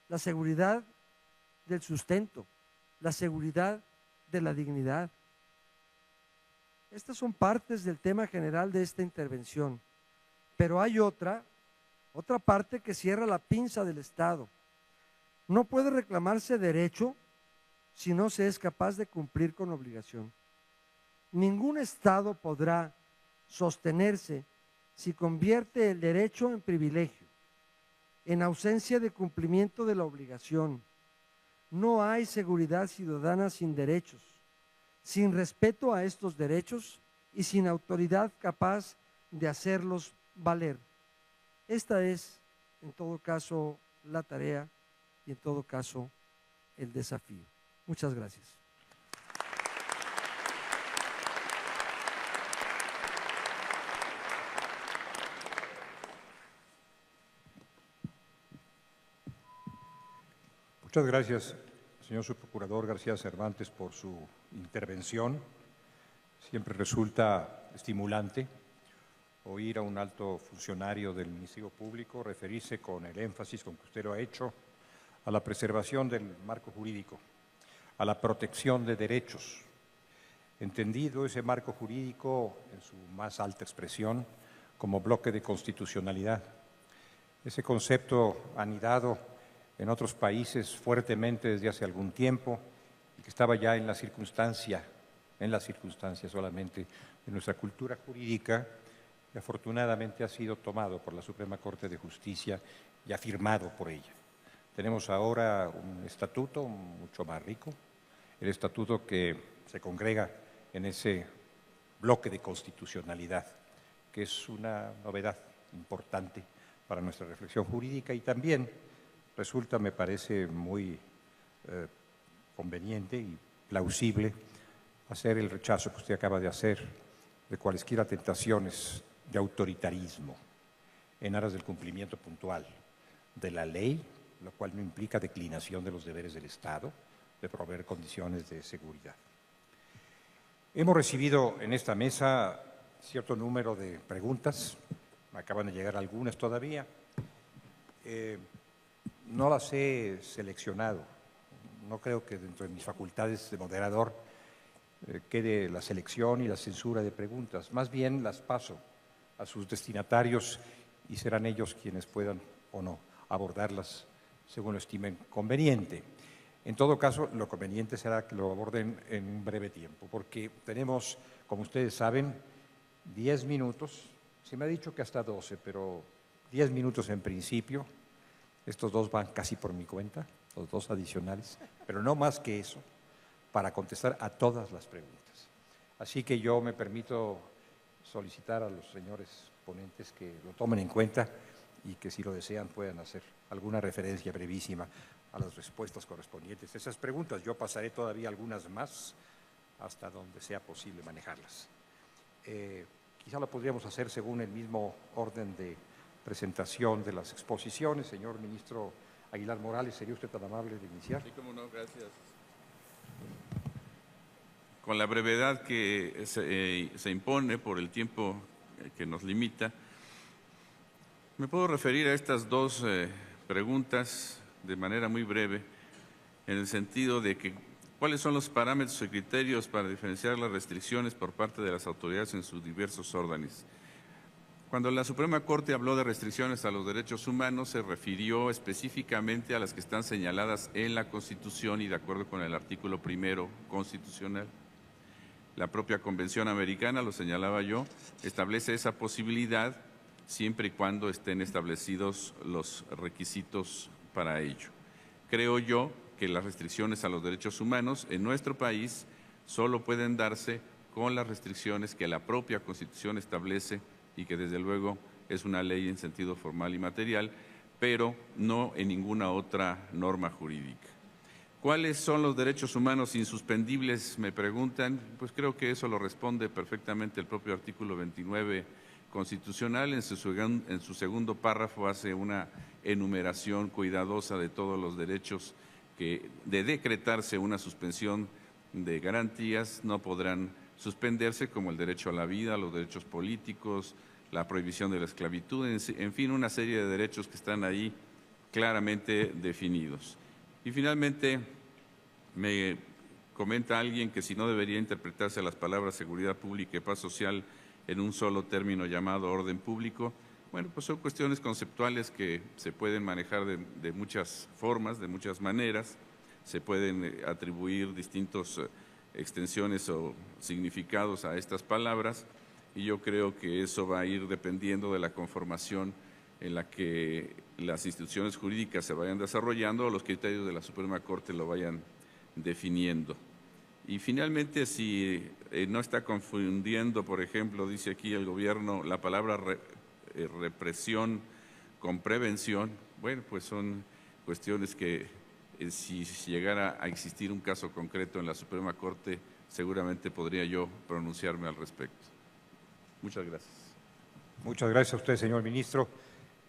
[SPEAKER 7] la seguridad del sustento, la seguridad de la dignidad. Estas son partes del tema general de esta intervención, pero hay otra parte que cierra la pinza del Estado. No puede reclamarse derecho si no se es capaz de cumplir con obligación. Ningún Estado podrá sostenerse si convierte el derecho en privilegio, en ausencia de cumplimiento de la obligación. No hay seguridad ciudadana sin derechos, sin respeto a estos derechos y sin autoridad capaz de hacerlos valer. Esta es, en todo caso, la tarea y, en todo caso, el desafío. Muchas gracias.
[SPEAKER 2] Muchas gracias, señor subprocurador García Cervantes, por su intervención. Siempre resulta estimulante oír a un alto funcionario del Ministerio Público referirse con el énfasis con que usted lo ha hecho a la preservación del marco jurídico, a la protección de derechos, entendido ese marco jurídico en su más alta expresión como bloque de constitucionalidad. Ese concepto anidado en otros países fuertemente desde hace algún tiempo y que estaba ya en la circunstancia solamente de nuestra cultura jurídica, y afortunadamente ha sido tomado por la Suprema Corte de Justicia y afirmado por ella. Tenemos ahora un estatuto mucho más rico, el estatuto que se congrega en ese bloque de constitucionalidad, que es una novedad importante para nuestra reflexión jurídica y también resulta, me parece, muy conveniente y plausible hacer el rechazo que usted acaba de hacer de cualesquiera tentaciones de autoritarismo en aras del cumplimiento puntual de la ley, lo cual no implica declinación de los deberes del Estado de proveer condiciones de seguridad. Hemos recibido en esta mesa cierto número de preguntas, me acaban de llegar algunas todavía. No las he seleccionado, no creo que dentro de mis facultades de moderador quede la selección y la censura de preguntas, más bien las paso a sus destinatarios y serán ellos quienes puedan o no abordarlas según lo estimen conveniente. En todo caso, lo conveniente será que lo aborden en un breve tiempo, porque tenemos, como ustedes saben, 10 minutos, se me ha dicho que hasta 12, pero 10 minutos en principio. Estos dos van casi por mi cuenta, los dos adicionales, pero no más que eso, para contestar a todas las preguntas. Así que yo me permito solicitar a los señores ponentes que lo tomen en cuenta y que si lo desean puedan hacer alguna referencia brevísima a las respuestas correspondientes a esas preguntas. Yo pasaré todavía algunas más hasta donde sea posible manejarlas. Quizá lo podríamos hacer según el mismo orden de presentación de las exposiciones. Señor ministro Aguilar Morales, ¿sería usted tan amable de iniciar?
[SPEAKER 3] Sí, cómo no, gracias. Con la brevedad que se impone por el tiempo que nos limita, me puedo referir a estas dos preguntas de manera muy breve, en el sentido de que cuáles son los parámetros y criterios para diferenciar las restricciones por parte de las autoridades en sus diversos órdenes. Cuando la Suprema Corte habló de restricciones a los derechos humanos, se refirió específicamente a las que están señaladas en la Constitución y de acuerdo con el artículo 1 constitucional. La propia Convención Americana, lo señalaba yo, establece esa posibilidad siempre y cuando estén establecidos los requisitos para ello. Creo yo que las restricciones a los derechos humanos en nuestro país solo pueden darse con las restricciones que la propia Constitución establece y que desde luego es una ley en sentido formal y material, pero no en ninguna otra norma jurídica. ¿Cuáles son los derechos humanos insuspendibles? Me preguntan. Pues creo que eso lo responde perfectamente el propio artículo 29 constitucional. En su segundo párrafo hace una enumeración cuidadosa de todos los derechos que, de decretarse una suspensión de garantías, no podrán suspenderse, como el derecho a la vida, los derechos políticos, la prohibición de la esclavitud, en fin, una serie de derechos que están ahí claramente definidos. Y finalmente, me comenta alguien que si no debería interpretarse las palabras seguridad pública y paz social en un solo término llamado orden público. Bueno, pues son cuestiones conceptuales que se pueden manejar de muchas formas, de muchas maneras. Se pueden atribuir distintas extensiones o significados a estas palabras y yo creo que eso va a ir dependiendo de la conformación en la que las instituciones jurídicas se vayan desarrollando o los criterios de la Suprema Corte lo vayan definiendo. Y finalmente, si no está confundiendo, por ejemplo, dice aquí el gobierno, la palabra represión con prevención, bueno, pues son cuestiones que si llegara a existir un caso concreto en la Suprema Corte, seguramente podría yo pronunciarme al respecto. Muchas gracias.
[SPEAKER 2] Muchas gracias a usted, señor ministro.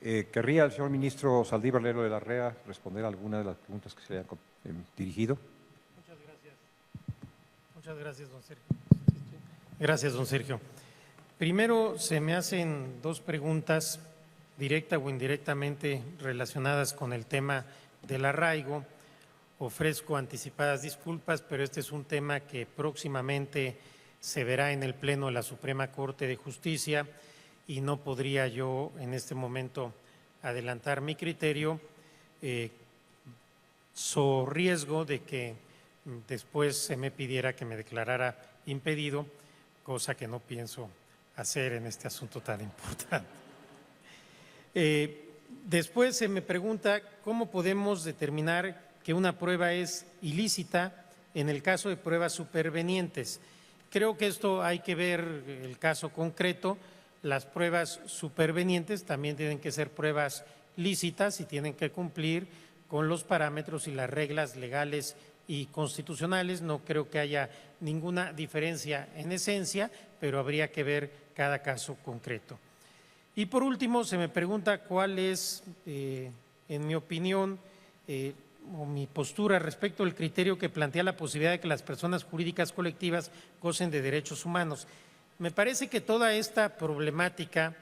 [SPEAKER 2] ¿Querría el señor ministro Saldívar Lerdo de la Rea responder a alguna de las preguntas que se le han dirigido?
[SPEAKER 4] Muchas gracias. Muchas gracias, don Sergio. Gracias, don Sergio. Primero, se me hacen dos preguntas, directa o indirectamente relacionadas con el tema del arraigo. Ofrezco anticipadas disculpas, pero este es un tema que próximamente se verá en el Pleno de la Suprema Corte de Justicia y no podría yo en este momento adelantar mi criterio, so riesgo de que después se me pidiera que me declarara impedido, cosa que no pienso hacer en este asunto tan importante. Después se me pregunta cómo podemos determinar que una prueba es ilícita en el caso de pruebas supervenientes. Creo que esto hay que ver el caso concreto. Las pruebas supervenientes también tienen que ser pruebas lícitas y tienen que cumplir con los parámetros y las reglas legales y constitucionales. No creo que haya ninguna diferencia en esencia, pero habría que ver cada caso concreto. Y por último, se me pregunta cuál es, en mi opinión, o mi postura respecto al criterio que plantea la posibilidad de que las personas jurídicas colectivas gocen de derechos humanos. Me parece que toda esta problemática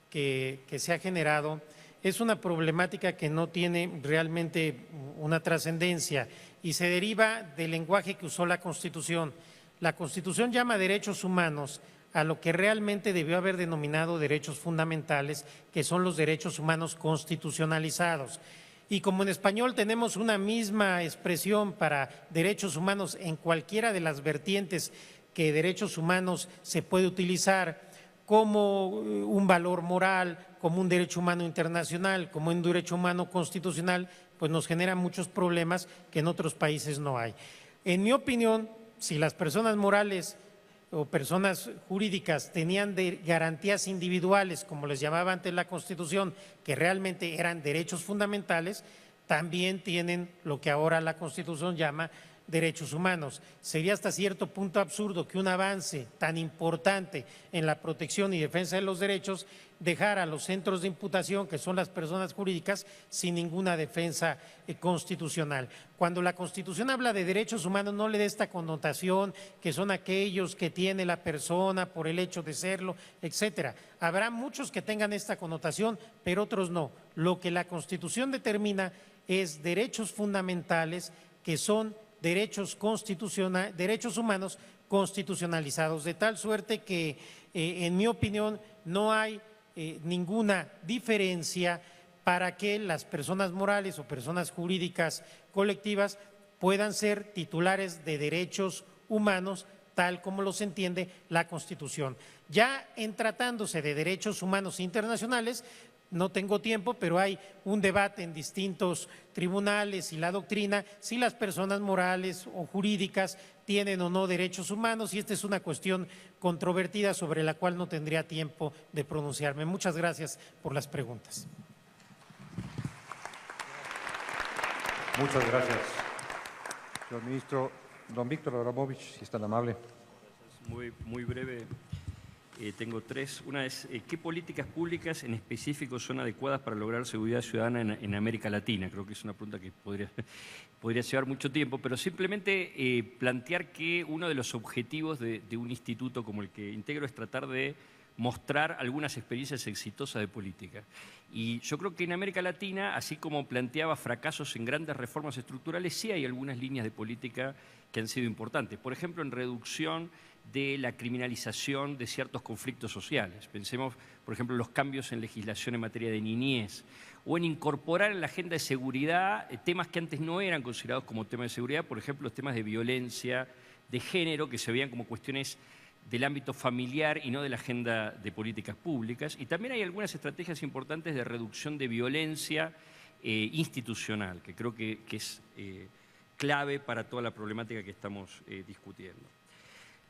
[SPEAKER 4] que se ha generado es una problemática que no tiene realmente una trascendencia y se deriva del lenguaje que usó la Constitución. La Constitución llama derechos humanos a lo que realmente debió haber denominado derechos fundamentales, que son los derechos humanos constitucionalizados. Y como en español tenemos una misma expresión para derechos humanos en cualquiera de las vertientes que derechos humanos se puede utilizar como un valor moral, como un derecho humano internacional, como un derecho humano constitucional, pues nos genera muchos problemas que en otros países no hay. En mi opinión, si las personas morales o personas jurídicas tenían garantías individuales, como les llamaba antes la Constitución, que realmente eran derechos fundamentales, también tienen lo que ahora la Constitución llama derechos humanos. Sería hasta cierto punto absurdo que un avance tan importante en la protección y defensa de los derechos dejara a los centros de imputación, que son las personas jurídicas, sin ninguna defensa constitucional. Cuando la Constitución habla de derechos humanos, no le dé esta connotación que son aquellos que tiene la persona por el hecho de serlo, etcétera. Habrá muchos que tengan esta connotación, pero otros no. Lo que la Constitución determina es derechos fundamentales que son derechos humanos constitucionalizados, de tal suerte que, en mi opinión, no hay ninguna diferencia para que las personas morales o personas jurídicas colectivas puedan ser titulares de derechos humanos tal como los entiende la Constitución. Ya en tratándose de derechos humanos internacionales, no tengo tiempo, pero hay un debate en distintos tribunales y la doctrina si las personas morales o jurídicas tienen o no derechos humanos, y esta es una cuestión controvertida sobre la cual no tendría tiempo de pronunciarme. Muchas gracias por las preguntas.
[SPEAKER 2] Muchas gracias, señor ministro. Don Víctor Abramovich, si es tan amable.
[SPEAKER 5] Muy breve. Tengo tres. Una es, ¿qué políticas públicas en específico son adecuadas para lograr seguridad ciudadana en América Latina? Creo que es una pregunta que podría llevar mucho tiempo, pero simplemente plantear que uno de los objetivos de un instituto como el que integro es tratar de mostrar algunas experiencias exitosas de política. Y yo creo que en América Latina, así como planteaba fracasos en grandes reformas estructurales, sí hay algunas líneas de política que han sido importantes. Por ejemplo, en reducción de la criminalización de ciertos conflictos sociales. Pensemos, por ejemplo, en los cambios en legislación en materia de niñez o en incorporar en la agenda de seguridad temas que antes no eran considerados como temas de seguridad, por ejemplo, los temas de violencia de género, que se veían como cuestiones del ámbito familiar y no de la agenda de políticas públicas. Y también hay algunas estrategias importantes de reducción de violencia institucional, que creo que es clave para toda la problemática que estamos discutiendo.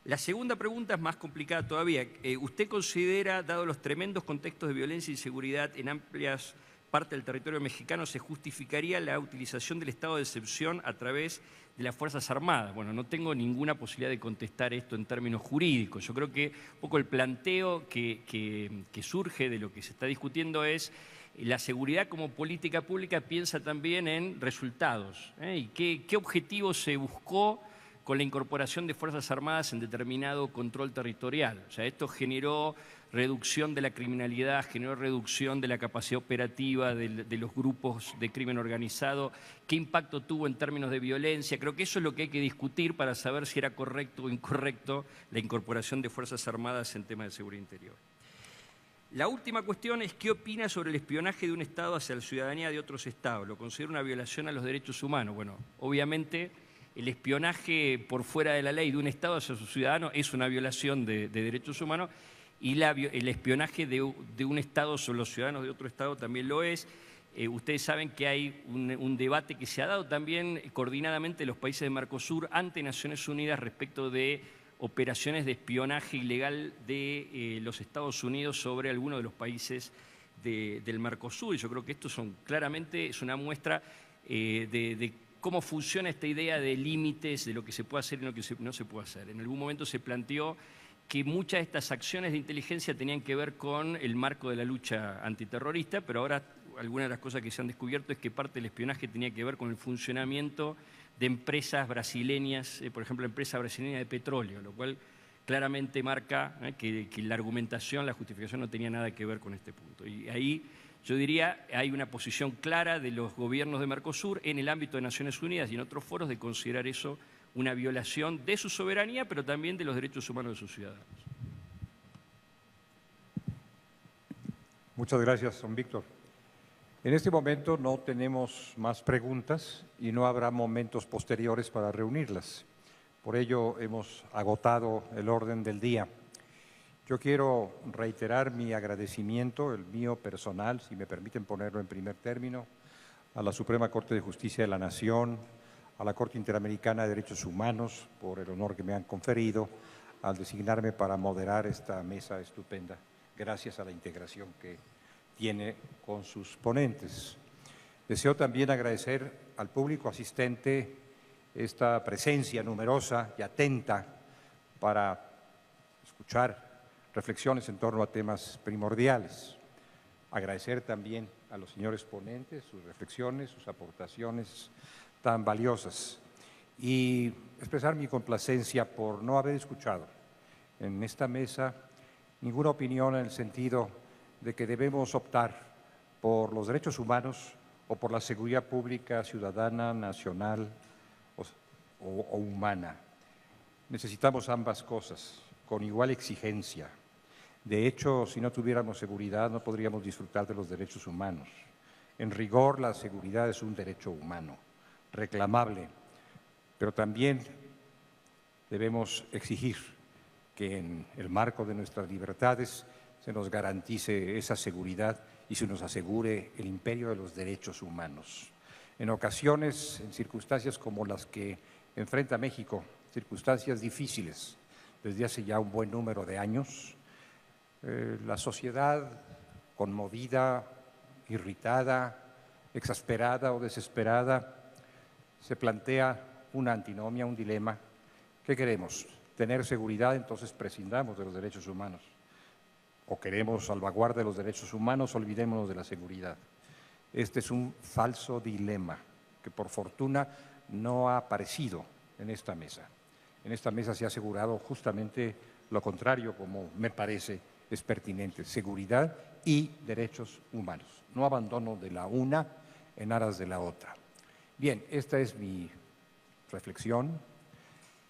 [SPEAKER 5] La segunda pregunta es más complicada todavía. ¿Usted considera, dado los tremendos contextos de violencia y inseguridad en amplias partes del territorio mexicano, se justificaría la utilización del estado de excepción a través de las Fuerzas Armadas? Bueno, no tengo ninguna posibilidad de contestar esto en términos jurídicos. Yo creo que un poco el planteo que surge de lo que se está discutiendo es la seguridad como política pública piensa también en resultados, y qué objetivo se buscó con la incorporación de Fuerzas Armadas en determinado control territorial. O sea, esto generó reducción de la criminalidad, generó reducción de la capacidad operativa de los grupos de crimen organizado, qué impacto tuvo en términos de violencia. Creo que eso es lo que hay que discutir para saber si era correcto o incorrecto la incorporación de Fuerzas Armadas en temas de seguridad interior. La última cuestión es qué opina sobre el espionaje de un Estado hacia la ciudadanía de otros Estados. ¿Lo considera una violación a los derechos humanos? Bueno, obviamente el espionaje por fuera de la ley de un Estado hacia sus ciudadanos es una violación de derechos humanos, y el espionaje de un Estado sobre los ciudadanos de otro Estado también lo es. Ustedes saben que hay un debate que se ha dado también coordinadamente en los países de Mercosur ante Naciones Unidas respecto de operaciones de espionaje ilegal de los Estados Unidos sobre algunos de los países del Mercosur. Y yo creo que esto claramente es una muestra de cómo funciona esta idea de límites, de lo que se puede hacer y lo que no se puede hacer. En algún momento se planteó que muchas de estas acciones de inteligencia tenían que ver con el marco de la lucha antiterrorista, pero ahora algunas de las cosas que se han descubierto es que parte del espionaje tenía que ver con el funcionamiento de empresas brasileñas, por ejemplo, la empresa brasileña de petróleo, lo cual claramente marca que la argumentación, la justificación no tenía nada que ver con este punto. Y ahí yo diría hay una posición clara de los gobiernos de Mercosur en el ámbito de Naciones Unidas y en otros foros de considerar eso una violación de su soberanía, pero también de los derechos humanos de sus ciudadanos.
[SPEAKER 2] Muchas gracias, don Víctor. En este momento no tenemos más preguntas y no habrá momentos posteriores para reunirlas. Por ello hemos agotado el orden del día. Yo quiero reiterar mi agradecimiento, el mío personal, si me permiten ponerlo en primer término, a la Suprema Corte de Justicia de la Nación, a la Corte Interamericana de Derechos Humanos por el honor que me han conferido al designarme para moderar esta mesa estupenda, gracias a la integración que tiene con sus ponentes. Deseo también agradecer al público asistente esta presencia numerosa y atenta para escuchar reflexiones en torno a temas primordiales. Agradecer también a los señores ponentes sus reflexiones, sus aportaciones tan valiosas y expresar mi complacencia por no haber escuchado en esta mesa ninguna opinión en el sentido de que debemos optar por los derechos humanos o por la seguridad pública ciudadana, nacional o humana. Necesitamos ambas cosas con igual exigencia. De hecho, si no tuviéramos seguridad no podríamos disfrutar de los derechos humanos. En rigor, la seguridad es un derecho humano reclamable, pero también debemos exigir que en el marco de nuestras libertades se nos garantice esa seguridad y se nos asegure el imperio de los derechos humanos. En ocasiones, en circunstancias como las que enfrenta México, circunstancias difíciles desde hace ya un buen número de años, la sociedad conmovida, irritada, exasperada o desesperada, se plantea una antinomia, un dilema. ¿Qué queremos? ¿Tener seguridad? Entonces prescindamos de los derechos humanos. ¿O queremos salvaguarda de los derechos humanos? Olvidémonos de la seguridad. Este es un falso dilema que por fortuna no ha aparecido en esta mesa. En esta mesa se ha asegurado justamente lo contrario, como me parece es pertinente, seguridad y derechos humanos. No abandono de la una en aras de la otra. Bien, esta es mi reflexión,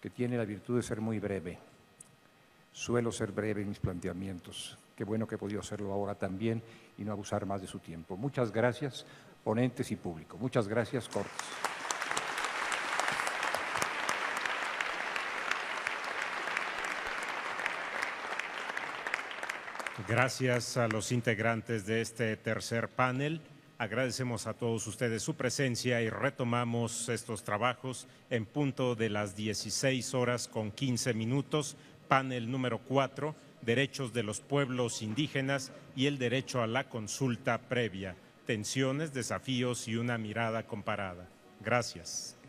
[SPEAKER 2] que tiene la virtud de ser muy breve. Suelo ser breve en mis planteamientos. Qué bueno que he podido hacerlo ahora también y no abusar más de su tiempo. Muchas gracias, ponentes y público. Muchas gracias, Cortes.
[SPEAKER 1] Gracias a los integrantes de este tercer panel. Agradecemos a todos ustedes su presencia y retomamos estos trabajos en punto de las 16:15. Panel número 4, derechos de los pueblos indígenas y el derecho a la consulta previa. Tensiones, desafíos y una mirada comparada. Gracias.